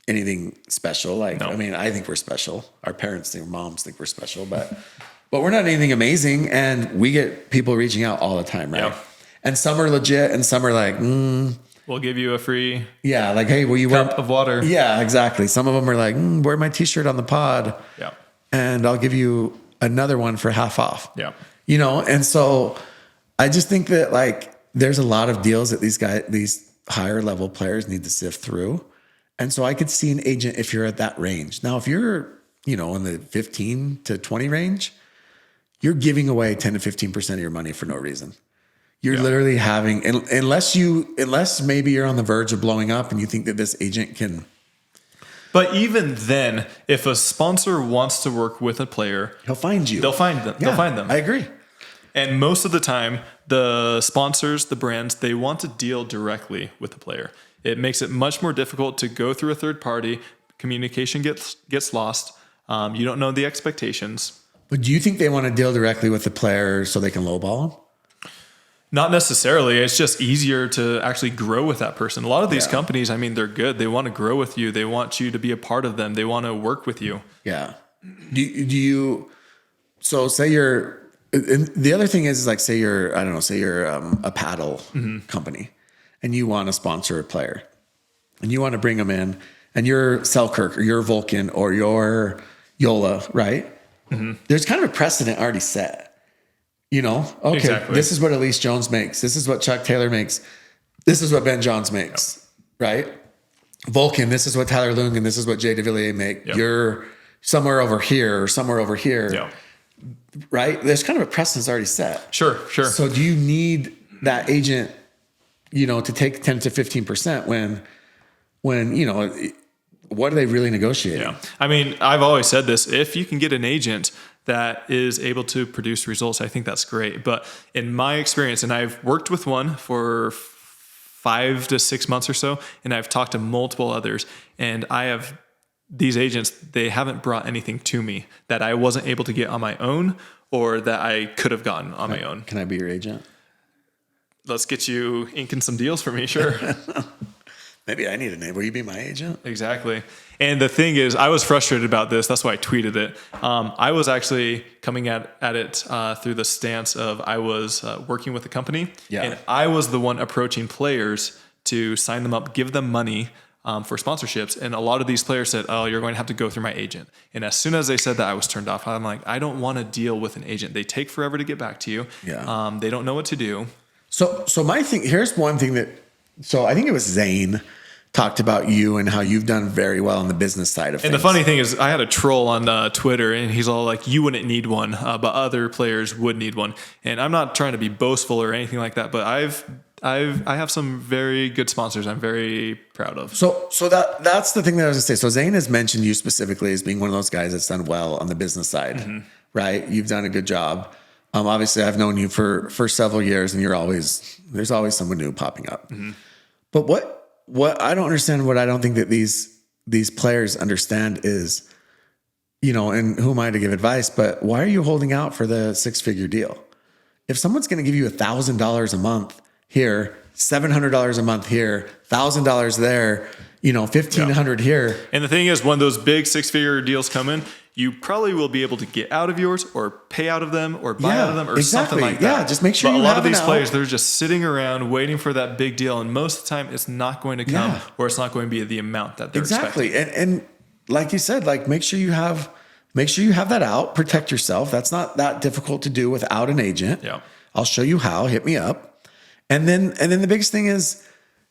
anything special. Like, no. I mean, I think we're special. Our parents think, moms think we're special, but we're not anything amazing. And we get people reaching out all the time, right? Yeah. And some are legit and some are like, we'll give you a free like, hey, will you cup of water? Yeah, exactly. Some of them are like, wear my t-shirt on the pod. Yeah. And I'll give you another one for half off. Yeah. And so I just think that like, there's a lot of deals that these higher level players need to sift through. And so I could see an agent if you're at that range. Now, if you're, in the 15 to 20 range, you're giving away 10 to 15% of your money for no reason. You're literally having, unless maybe you're on the verge of blowing up and you think that this agent can. But even then, if a sponsor wants to work with a player, he'll find you. They'll find them. Yeah, they'll find them. I agree. And most of the time, the sponsors, the brands, they want to deal directly with the player. It makes it much more difficult to go through a third party. Communication gets lost. You don't know the expectations. But do you think they want to deal directly with the player so they can lowball them? Not necessarily. It's just easier to actually grow with that person. A lot of these companies, I mean, they're good. They want to grow with you. They want you to be a part of them. They want to work with you. Yeah. Do you, so say you're, and the other thing is like, say you're a paddle company and you want to sponsor a player and you want to bring them in and you're Selkirk or you're Vulcan or you're Yola, right? There's kind of a precedent already set. Okay, Exactly. this is what Elise Jones makes. This is what Chuck Taylor makes. This is what Ben Johns makes, right? Vulcan, this is what Tyler Lung and this is what Jay DeVilliers make. Yep. You're somewhere over here or somewhere over here, Yeah. right? There's kind of a precedence already set. Sure. So do you need that agent, to take 10 to 15% when, what are they really negotiating? Yeah. I mean, I've always said this, if you can get an agent that is able to produce results, I think that's great. But in my experience, and I've worked with one for 5 to 6 months or so, and I've talked to multiple others, and these agents, they haven't brought anything to me that I wasn't able to get on my own or that I could have gotten on my own. Can I be your agent? Let's get you inking some deals for me. Sure. Maybe I need a name. Will you be my agent? Exactly. And the thing is, I was frustrated about this. That's why I tweeted it. I was actually coming at it through the stance of I was working with a company, and I was the one approaching players to sign them up, give them money for sponsorships. And a lot of these players said, "Oh, you're going to have to go through my agent." And as soon as they said that, I was turned off. I'm like, I don't want to deal with an agent. They take forever to get back to you. Yeah. They don't know what to do. So my thing, here's one thing so I think it was Zane talked about you and how you've done very well on the business side of things. And the funny thing is, I had a troll on Twitter, and he's all like, "You wouldn't need one, but other players would need one." And I'm not trying to be boastful or anything like that, but I have some very good sponsors I'm very proud of. So that's the thing that I was gonna say. So Zane has mentioned you specifically as being one of those guys that's done well on the business side, right? You've done a good job. Obviously, I've known you for several years, and there's always someone new popping up. But what I don't understand, what I don't think that these players understand is, and who am I to give advice, but why are you holding out for the 6-figure deal? If someone's going to give you $1,000 a month here, $700 a month here, $1,000 there, $1,500 here. And the thing is, when those big 6-figure deals come in, you probably will be able to get out of yours or pay out of them or buy out of them or something like that. Yeah, just make sure but you a lot have of these an out. players, they're just sitting around waiting for that big deal. And most of the time it's not going to come or it's not going to be the amount that they're expecting. And like you said, make sure you have that out, protect yourself. That's not that difficult to do without an agent. Yeah. I'll show you how, hit me up. And then the biggest thing is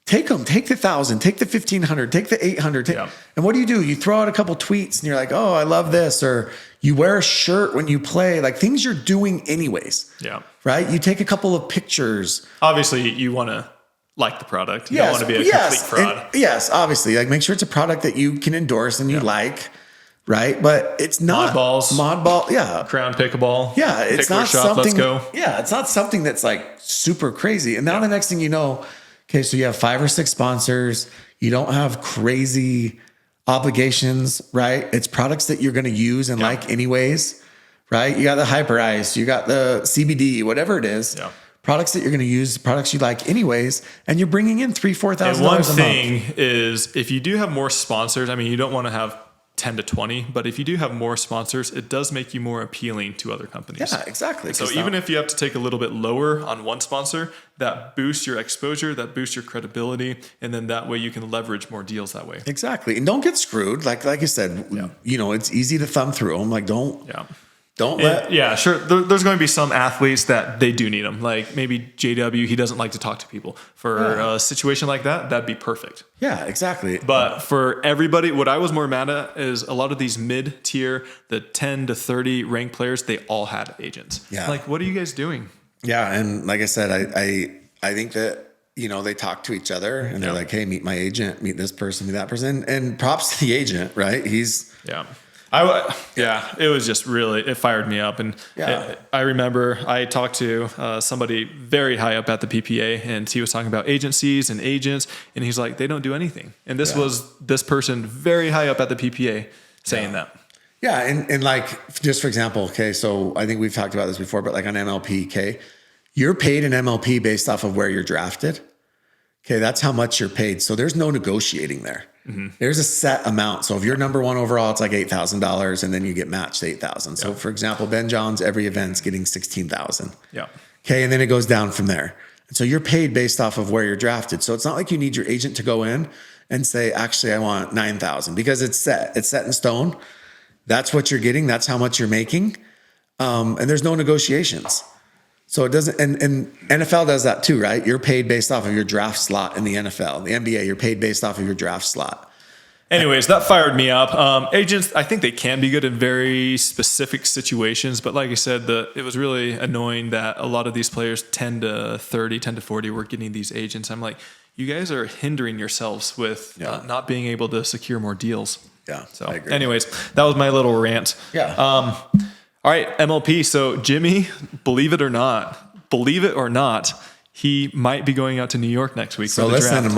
take the 1,000, take the 1,500, take the 800. And what do? You throw out a couple tweets and you're like, "Oh, I love this." Or you wear a shirt when you play, like things you're doing anyways. Yeah. Right. You take a couple of pictures. Obviously you want to like the product. You don't want to be a complete fraud. Yes. Obviously, make sure it's a product that you can endorse and you like. Right. But it's not mod ball. Yeah. Crown Pickleball. Yeah. It's Pickler not shop, something. Let's go. Yeah. It's not something that's like super crazy. And now the next thing you know, okay, so you have 5 or 6 sponsors. You don't have crazy obligations, right? It's products that you're going to use and like anyways, right? You got the Hyper Ice, you got the CBD, whatever it is. Yeah. Products that you're going to use, products you like anyways, and you're bringing in $3,000-$4,000 a month. And one thing is, if you do have more sponsors, I mean, you don't want to have 10 to 20, but if you do have more sponsors, it does make you more appealing to other companies. Yeah, exactly. So even if you have to take a little bit lower on one sponsor, that boosts your exposure, that boosts your credibility, and then that way you can leverage more deals that way. Exactly. And don't get screwed. Like I said, it's easy to thumb through them. Like don't let. Yeah, sure. There's going to be some athletes that they do need them. Like maybe JW, he doesn't like to talk to people. For a situation like that, that'd be perfect. Yeah, exactly. But for everybody, what I was more mad at is a lot of these mid-tier, the 10 to 30 ranked players, they all had agents. Yeah. Like, what are you guys doing? Yeah, and like I said, I think that they talk to each other and they're like, "Hey, meet my agent, meet this person, meet that person," and props to the agent, right? It was just really, it fired me up. And I remember I talked to somebody very high up at the PPA, and he was talking about agencies and agents, and he's like, they don't do anything. And this was this person very high up at the PPA saying that. Yeah, and like, just for example, okay, so I think we've talked about this before, but like on MLP, okay, you're paid an MLP based off of where you're drafted. Okay, that's how much you're paid. So there's no negotiating there. Mm-hmm. There's a set amount. So if you're number 1 overall, it's like $8,000, and then you get matched $8,000. So for example, Ben Johns, every event's getting $16,000. Yeah. Okay, and then it goes down from there. And so you're paid based off of where you're drafted. So it's not like you need your agent to go in and say, "Actually, I want $9,000," because it's set. It's set in stone. That's what you're getting. That's how much you're making. And there's no negotiations. So it doesn't, and NFL does that too, right? You're paid based off of your draft slot in the NFL. The NBA, you're paid based off of your draft slot. Anyways, that fired me up. Agents, I think they can be good in very specific situations, but like I said, it was really annoying that a lot of these players, 10 to 30, 10 to 40, were getting these agents. I'm like, you guys are hindering yourselves with not being able to secure more deals. Yeah. So anyways, that was my little rant. Yeah. All right, MLP. So Jimmy, believe it or not, he might be going out to New York next week for the draft.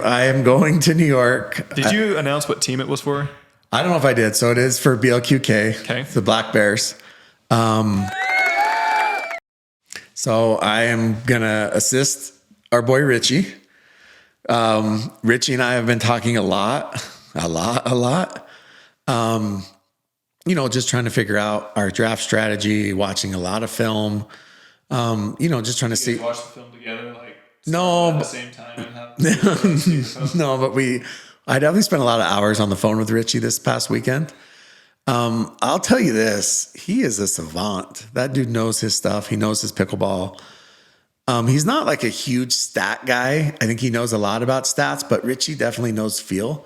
I am going to New York. Did you announce what team it was for? I don't know if I did. So it is for BLQK, okay, the Black Bears. So I am going to assist our boy Richie. Richie and I have been talking a lot. Just trying to figure out our draft strategy, watching a lot of film. Just trying to see. Watch the film together, like no, at the same time. And have no, but I definitely spent a lot of hours on the phone with Richie this past weekend. I'll tell you this: he is a savant. That dude knows his stuff. He knows his pickleball. He's not like a huge stat guy. I think he knows a lot about stats, but Richie definitely knows feel.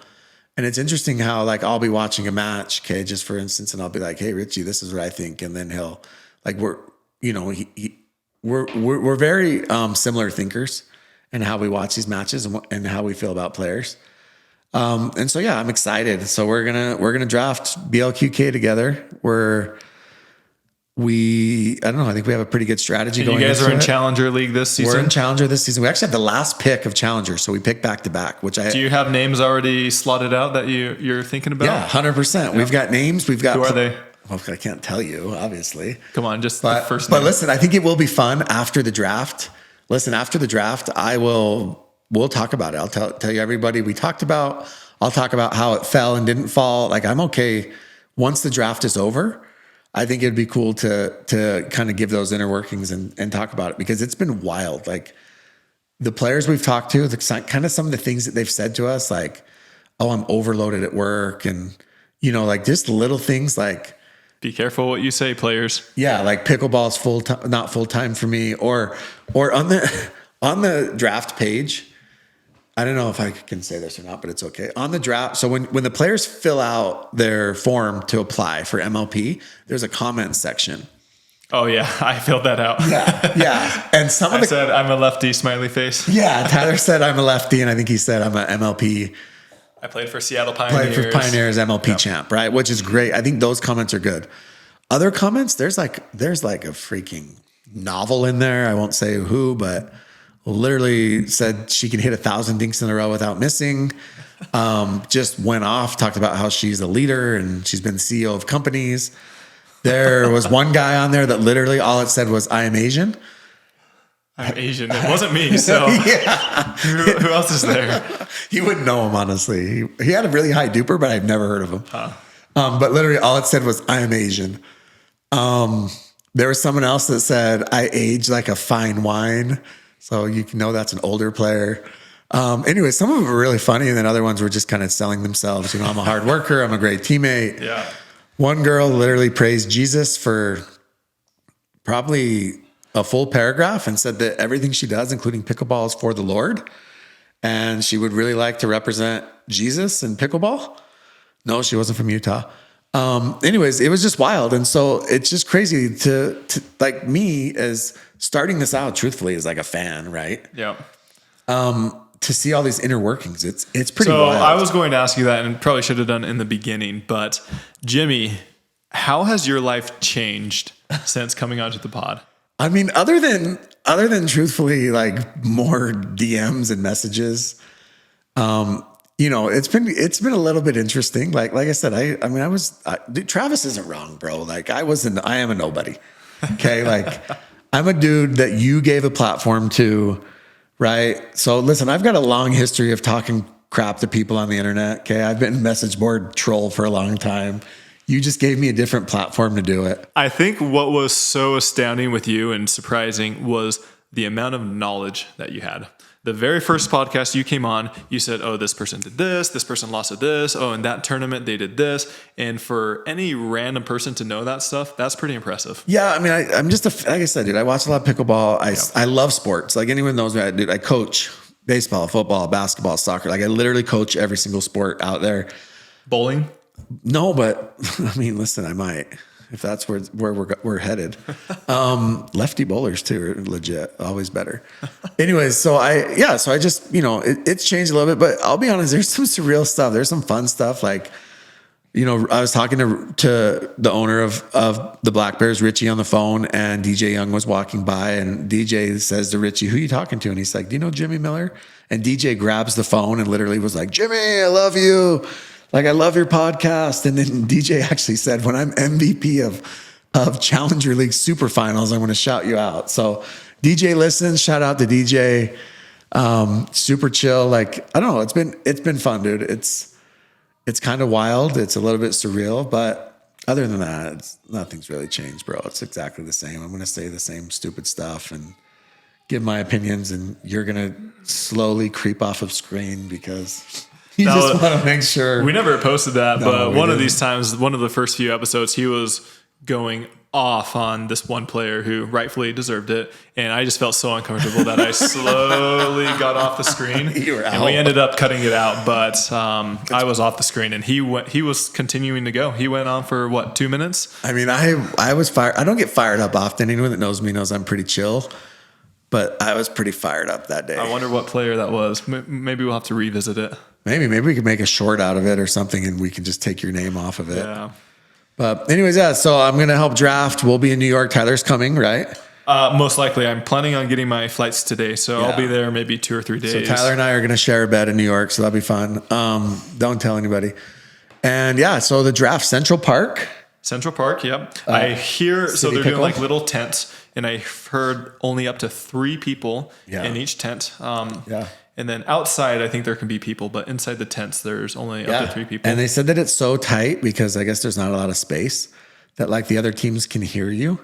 And it's interesting how like I'll be watching a match, okay, just for instance, and I'll be like, "Hey, Richie, this is what I think," and then he'll like we're very similar thinkers in how we watch these matches and how we feel about players. And so I'm excited. So we're gonna draft BLQK together. I don't know. I think we have a pretty good strategy going. You guys are in Challenger League this season? We're in Challenger this season. We actually have the last pick of Challenger, so we pick back to back. Do you have names already slotted out that you're thinking about? Yeah, 100%. Yeah. We've got names. Who are they? Well, I can't tell you, obviously. Come on, the first name. But listen, I think it will be fun after the draft. After the draft, we'll talk about it. I'll tell you everybody we talked about. I'll talk about how it fell and didn't fall. Like I'm okay once the draft is over. I think it'd be cool to kind of give those inner workings and talk about it because it's been wild. Like the players we've talked to, kind of some of the things that they've said to us, like, "Oh, I'm overloaded at work," and like just little things like, "Be careful what you say, players." Yeah, like pickleball's not full time for me, or on the draft page. I don't know if I can say this or not, but it's okay. On the draft, so when the players fill out their form to apply for MLP, there's a comment section. Oh yeah, I filled that out. Yeah. And I said I'm a lefty, smiley face. Yeah, Tyler said I'm a lefty, and I think he said I'm a MLP. I played for Seattle Pioneers. Played for Pioneers MLP champ, right? Which is great. I think those comments are good. Other comments, there's like a freaking novel in there. I won't say who, but literally said she can hit 1,000 dinks in a row without missing. Just went off, talked about how she's a leader and she's been CEO of companies. There was one guy on there that literally all it said was, "I am Asian." I'm Asian. It wasn't me. So yeah. Who else is there? You wouldn't know him, honestly. He had a really high duper, but I've never heard of him. But literally all it said was, "I am Asian." There was someone else that said, "I age like a fine wine." So you can know that's an older player. Anyway, some of them were really funny, and then other ones were just kind of selling themselves. I'm a hard worker. I'm a great teammate. Yeah. One girl literally praised Jesus for probably a full paragraph and said that everything she does, including pickleball, is for the Lord. And she would really like to represent Jesus in pickleball. No, she wasn't from Utah. Anyways, it was just wild. And so it's just crazy to like me as starting this out truthfully as like a fan, right? Yeah. To see all these inner workings, it's pretty so wild. I was going to ask you that and probably should have done it in the beginning, but Jimmy, how has your life changed since coming onto the pod? I mean, other than truthfully, like more DMs and messages, it's been a little bit interesting. Like I said, dude, Travis isn't wrong, bro. Like I am a nobody. Okay. Like I'm a dude that you gave a platform to, right? So listen, I've got a long history of talking crap to people on the internet. Okay. I've been message board troll for a long time. You just gave me a different platform to do it. I think what was so astounding with you and surprising was the amount of knowledge that you had. The very first podcast you came on, you said, oh, this person did this person lost at this. Oh, in that tournament, they did this. And for any random person to know that stuff, that's pretty impressive. Yeah. I mean, I'm just like I said, dude, I watch a lot of pickleball. I love sports. Like anyone knows me, I coach baseball, football, basketball, soccer. Like I literally coach every single sport out there. Bowling? No, but I mean, listen, I might, if that's where we're headed. Lefty bowlers too are legit, always better. Anyways, so I just, it's changed a little bit, but I'll be honest, there's some surreal stuff. There's some fun stuff. Like, I was talking to the owner of the Black Bears, Richie, on the phone, and DJ Young was walking by, and DJ says to Richie, who are you talking to? And he's like, do you know Jimmy Miller? And DJ grabs the phone and literally was like, Jimmy, I love you. Like, I love your podcast. And then DJ actually said, when I'm MVP of Challenger League Super Finals, I'm going to shout you out. So DJ listens. Shout out to DJ. Super chill. Like, I don't know. It's been fun, dude. It's kind of wild. It's a little bit surreal, but other than that, nothing's really changed, bro. It's exactly the same. I'm going to say the same stupid stuff and give my opinions, and you're going to slowly creep off of screen because you just want to make sure. We never posted that, but one of these times, one of the first few episodes, he was going off on this one player who rightfully deserved it, and I just felt so uncomfortable that I slowly got off the screen. You were out. And we ended up cutting it out, but I was off the screen, and he was continuing to go. He went on for 2 minutes? I mean, I was fired. I don't get fired up often. Anyone that knows me knows I'm pretty chill, but I was pretty fired up that day. I wonder what player that was. Maybe we'll have to revisit it. Maybe we could make a short out of it or something, and we can just take your name off of it. Yeah. But anyways, yeah, so I'm going to help draft. We'll be in New York. Tyler's coming, right? Most likely. I'm planning on getting my flights today, so Yeah. I'll be there maybe 2 or 3 days. So Tyler and I are going to share a bed in New York, so that'll be fun. Don't tell anybody. And yeah, so the draft, Central Park. Central Park, yep. I hear, so they're doing Pickle? like little tents, and I heard only up to 3 people Yeah. in each tent. Yeah. And then outside, I think there can be people, but inside the tents, there's only up to 3 people. And they said that it's so tight because I guess there's not a lot of space that like the other teams can hear you.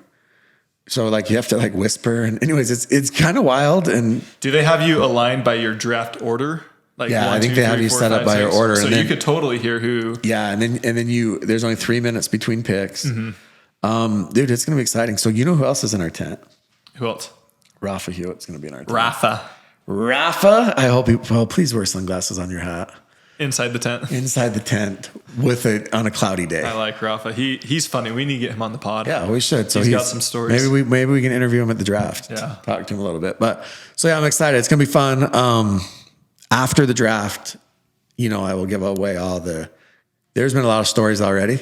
So like you have to like whisper. And anyways, it's kind of wild. And Do they have you aligned by your draft order? Like Yeah, 1, I think 2, they have 3, you 4, set up 5, by your 6. order, So and you then- could totally hear who. yeah, and then there's only 3 minutes between picks. Mm-hmm. Dude, it's gonna be exciting. So you know who else is in our tent? Who else? Rafa Hewitt's gonna be in our tent. Rafa. I hope please wear sunglasses on your hat. Inside the tent. Inside the tent on a cloudy day. I like Rafa. He's funny. We need to get him on the pod. Yeah, we should. So He's got some stories. Maybe we can interview him at the draft. Yeah. Talk to him a little bit. But so yeah, I'm excited. It's gonna be fun. After the draft, I will give away there's been a lot of stories already.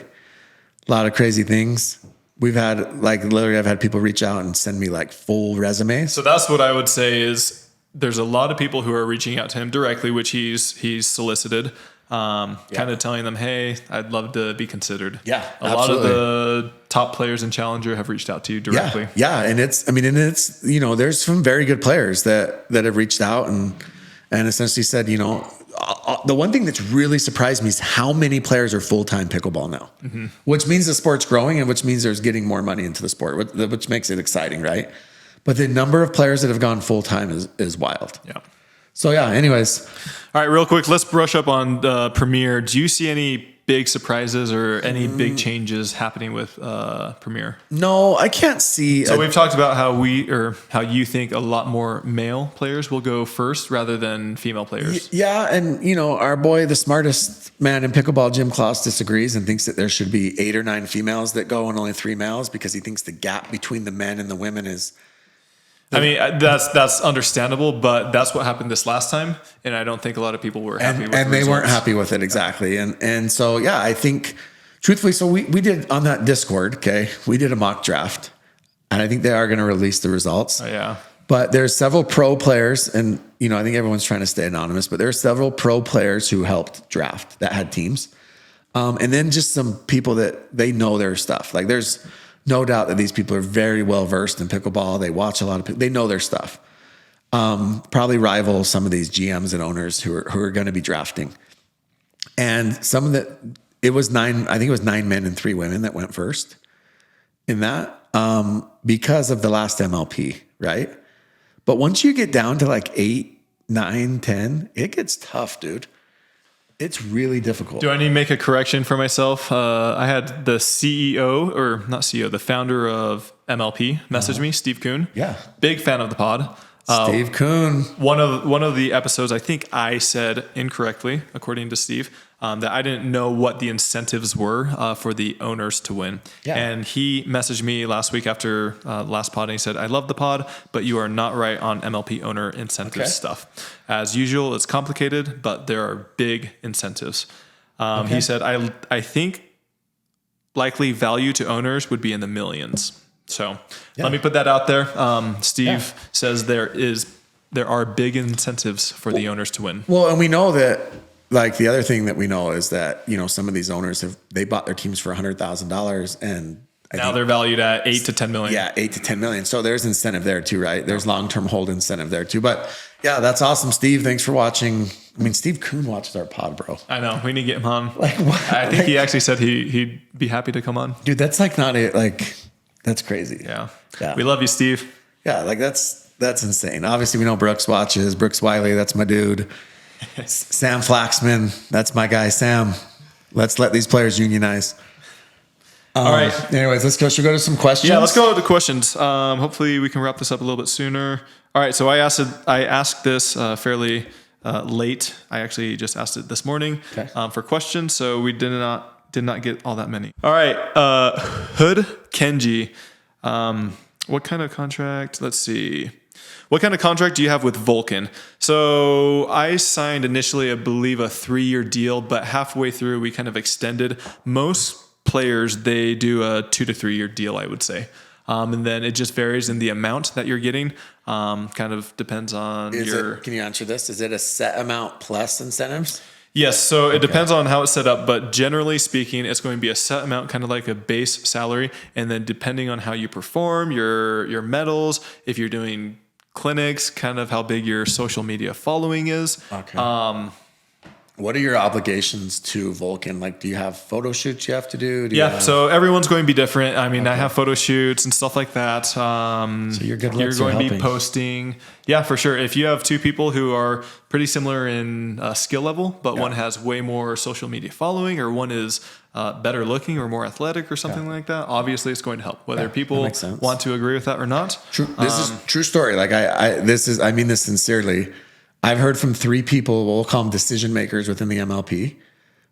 A lot of crazy things. We've had I've had people reach out and send me like full resumes. So that's what I would say is there's a lot of people who are reaching out to him directly, which he's solicited, kind of telling them, hey, I'd love to be considered. Yeah, a lot of the top players in Challenger have reached out to you directly. Yeah. And it's there's some very good players that have reached out and essentially said, the one thing that's really surprised me is how many players are full-time pickleball now, which means the sport's growing and which means there's getting more money into the sport, which makes it exciting, right? But the number of players that have gone full-time is wild. Yeah. So yeah, anyways. All right, real quick, let's brush up on Premier. Do you see any big surprises or any big changes happening with Premier? No, I can't see. So we've talked about how you think a lot more male players will go first rather than female players. Yeah, and our boy, the smartest man in pickleball, Jim Klaus, disagrees and thinks that there should be 8 or 9 females that go and only 3 males because he thinks the gap between the men and the women is. I mean, that's understandable, but that's what happened this last time, and I don't think a lot of people were happy with it. And they weren't happy with it, exactly. And so, yeah, I think, truthfully, so we did on that Discord, okay, we did a mock draft, and I think they are going to release the results. Oh, yeah. But there's several pro players, and, I think everyone's trying to stay anonymous, but there are several pro players who helped draft that had teams. And then just some people that they know their stuff. Like there's no doubt that these people are very well versed in pickleball. They watch a lot of they know their stuff. Probably rival some of these GMs and owners who are going to be drafting. And some of it was 9. I think it was 9 men and 3 women that went first in that because of the last MLP, right? But once you get down to like 8 9, 10, it gets tough, dude. It's really difficult. Do I need to make a correction for myself? I had the CEO, or not CEO, the founder of MLP message me, Steve Kuhn. Yeah. Big fan of the pod. Steve Kuhn. One of the episodes, I think I said incorrectly, according to Steve, that I didn't know what the incentives were for the owners to win. Yeah. And he messaged me last week after last pod, and he said, I love the pod, but you are not right on MLP owner incentive stuff. As usual, it's complicated, but there are big incentives. He said, I think likely value to owners would be in the millions. So let me put that out there. Steve says there are big incentives for the owners to win. Well, and we know that, like, the other thing that we know is that, you know, some of these owners they bought their teams for $100,000 and now they're valued at 8 to 10 million. Yeah, 8 to 10 million. So there's incentive there too, right? There's long-term hold incentive there too. But yeah, that's awesome, Steve. Thanks for watching. I mean, Steve Kuhn watches our pod, bro. I know. We need to get him on. Like, what? I think he actually said he'd be happy to come on. Dude, that's like not it. Like, that's crazy. Yeah. Yeah. We love you, Steve. Yeah, like that's insane. Obviously, we know Brooks watches. Brooks Wiley, that's my dude. Sam Flaxman, that's my guy, Sam. Let's let these players unionize. All right. Anyways, should we go to some questions? Yeah, let's go to questions. Hopefully we can wrap this up a little bit sooner. All right. So I asked this fairly late. I actually just asked it this morning for questions. So we did not get all that many. All right. Hood Kenji. What kind of contract? Let's see. What kind of contract do you have with Vulcan? So I signed initially, I believe, a 3-year deal, but halfway through we kind of extended. Most players, they do a 2 to 3 year deal, I would say. And then it just varies in the amount that you're getting. Kind of depends on Can you answer this? Is it a set amount plus incentives? Yes, so it depends on how it's set up, but generally speaking, it's going to be a set amount, kind of like a base salary, and then depending on how you perform, your medals, if you're doing clinics, kind of how big your social media following is. Okay. What are your obligations to Vulcan? Like, do you have photo shoots you have to do? So everyone's going to be different. I mean, I have photo shoots and stuff like that. So you're good. You're going to be posting. Yeah, for sure. If you have two people who are pretty similar in skill level, but one has way more social media following, or one is better looking or more athletic or something like that, obviously it's going to help. Whether people want to agree with that or not. True. This is true story. Like I mean this sincerely. I've heard from 3 people, we'll call them decision makers within the MLP,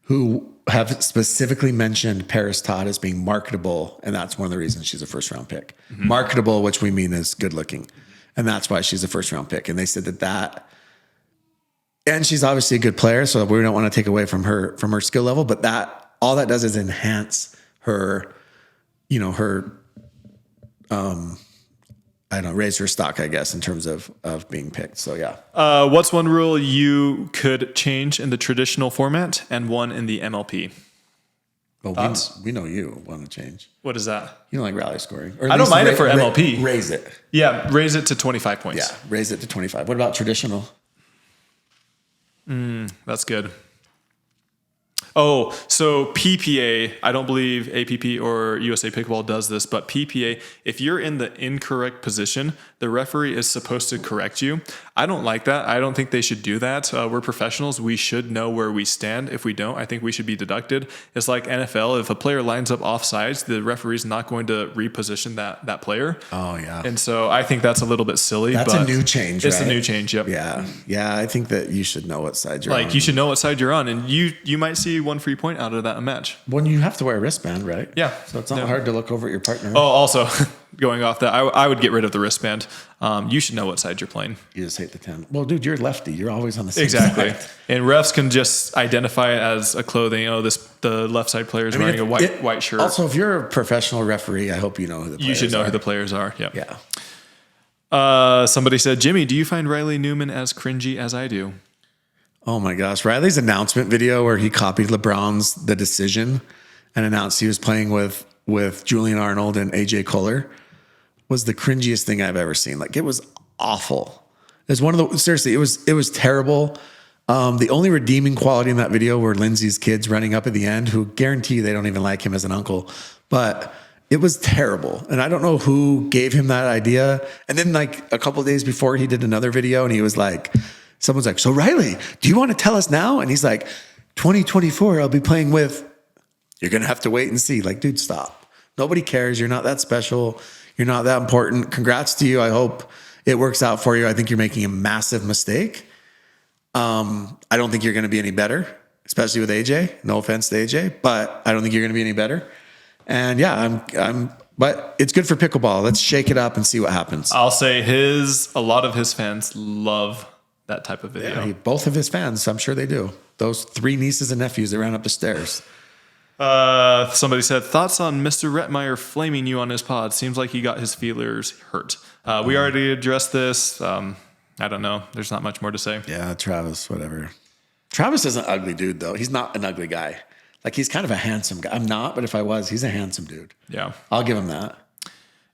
who have specifically mentioned Parris Todd as being marketable, and that's one of the reasons she's a first-round pick. Mm-hmm. Marketable, which we mean is good-looking, and that's why she's a first-round pick. And they said that, and she's obviously a good player, so we don't want to take away from her skill level, but that all that does is enhance her, raise her stock, I guess, in terms of being picked. So, yeah. What's one rule you could change in the traditional format and one in the MLP? Well, we know you want to change. What is that? You don't like rally scoring. Or I don't mind it for MLP. Raise it. Yeah, raise it to 25 points. Yeah, raise it to 25. What about traditional? That's good. Oh, so PPA, I don't believe APP or USA Pickleball does this, but PPA, if you're in the incorrect position, the referee is supposed to correct you. I don't like that. I don't think they should do that. We're professionals. We should know where we stand. If we don't, I think we should be deducted. It's like NFL. If a player lines up offsides, the referee's not going to reposition that player. Oh, yeah. And so I think that's a little bit silly. That's a new change, It's right? a new change, yep. Yeah. Yeah, I think that you should know what side you're on. Like, you should know what side you're on, and you might see one free point out of that match. When you have to wear a wristband, right? Yeah. So it's not hard to look over at your partner. Oh, also, going off that, I would get rid of the wristband. You should know what side you're playing. You just hate the 10. Well, dude, you're lefty. You're always on the same side. And refs can just identify it as a clothing. Oh, the left side player is wearing a white shirt. Also, if you're a professional referee, I hope you know who the players are. You should know who the players are. Yep. Yeah. Somebody said, Jimmy, do you find Riley Newman as cringy as I do? Oh my gosh. Riley's announcement video where he copied LeBron's The Decision and announced he was playing with Julian Arnold and AJ Kohler was the cringiest thing I've ever seen. Like, it was awful. It was seriously, it was terrible. The only redeeming quality in that video were Lindsay's kids running up at the end, who guarantee they don't even like him as an uncle, but it was terrible. And I don't know who gave him that idea. And then, like, a couple of days before, he did another video and he was like, someone's like, so Riley, do you want to tell us now? And he's like, 2024, I'll be playing with, you're going to have to wait and see. Like, dude, stop. Nobody cares. You're not that special. You're not that important. Congrats to you. I hope it works out for you. I think you're making a massive mistake. I don't think you're going to be any better, especially with AJ. No offense to AJ, but I don't think you're going to be any better. And yeah, but it's good for pickleball. Let's shake it up and see what happens. I'll say a lot of his fans love that type of video. Yeah, both of his fans, I'm sure they do. Those 3 nieces and nephews that ran up the stairs. Somebody said, thoughts on Mr. Rettenmaier flaming you on his pod? Seems like he got his feelers hurt. We already addressed this. I don't know. There's not much more to say. Yeah, Travis, whatever. Travis is an ugly dude, though. He's not an ugly guy. Like, he's kind of a handsome guy. I'm not, but if I was, he's a handsome dude. Yeah. I'll give him that.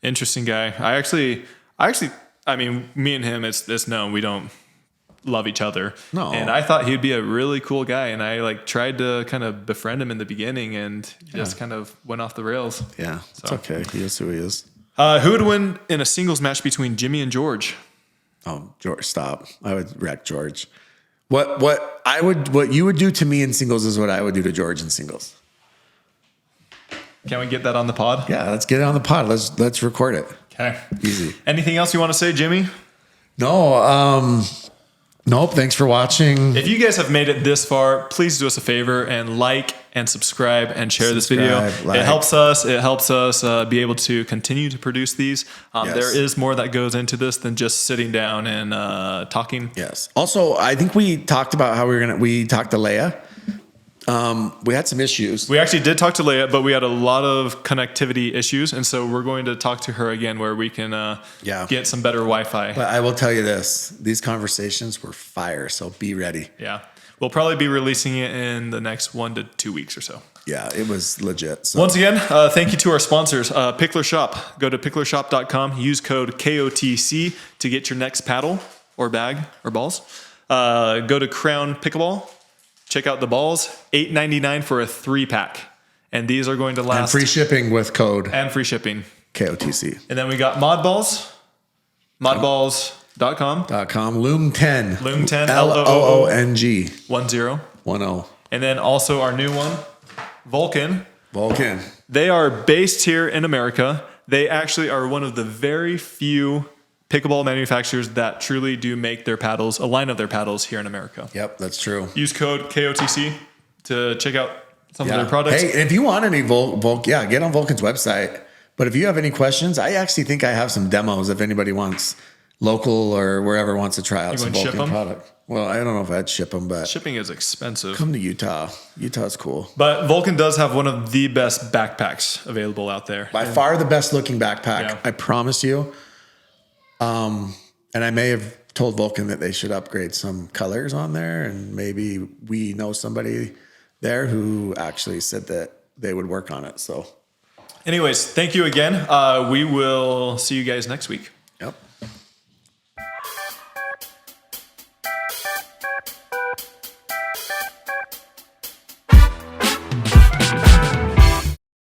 Interesting guy. I mean, me and him, it's known we don't love each other. No. And I thought he'd be a really cool guy. And I like tried to kind of befriend him in the beginning and just kind of went off the rails. Yeah, it's okay. He is who he is. Who would win in a singles match between Jimmy and George? Oh, George, stop. I would wreck George. What you would do to me in singles is what I would do to George in singles. Can we get that on the pod? Yeah, let's get it on the pod. Let's record it. Okay. Easy. Anything else you want to say, Jimmy? No, nope. Thanks for watching. If you guys have made it this far, please do us a favor and like and subscribe and share this video. Like. It helps us. It helps us be able to continue to produce these. Yes. There is more that goes into this than just sitting down and talking. Yes. Also, I think we talked about how we talked to Leia. We had some issues. We actually did talk to Leia, but we had a lot of connectivity issues. And so we're going to talk to her again where we can get some better Wi-Fi. But I will tell you this, these conversations were fire. So be ready. Yeah. We'll probably be releasing it in the next 1 to 2 weeks or so. Yeah, it was legit. So. Once again, thank you to our sponsors, Pickler Shop. Go to picklershop.com. Use code KOTC to get your next paddle or bag or balls. Go to Crown Pickleball. Check out the balls. $8.99 for a 3-pack. And these are going to last. And free shipping with code. And free shipping. KOTC. And then we got Mod Balls. Modballs.com. Loom10. Loom10. Loong. 10. And then also our new one, Vulcan. They are based here in America. They actually are one of the very few pickleball manufacturers that truly do make their paddles, a line of their paddles here in America. Yep, that's true. Use code KOTC to check out some of their products. Hey, if you want any get on Vulcan's website. But if you have any questions, I actually think I have some demos if anybody wants local or wherever wants to try out some Vulcan product. Well, I don't know if I'd ship them, but shipping is expensive. Come to Utah. Utah's cool. But Vulcan does have one of the best backpacks available out there. By far the best looking backpack. Yeah. I promise you. And I may have told Vulcan that they should upgrade some colors on there, and maybe we know somebody there who actually said that they would work on it. So anyways, thank you again. We will see you guys next week.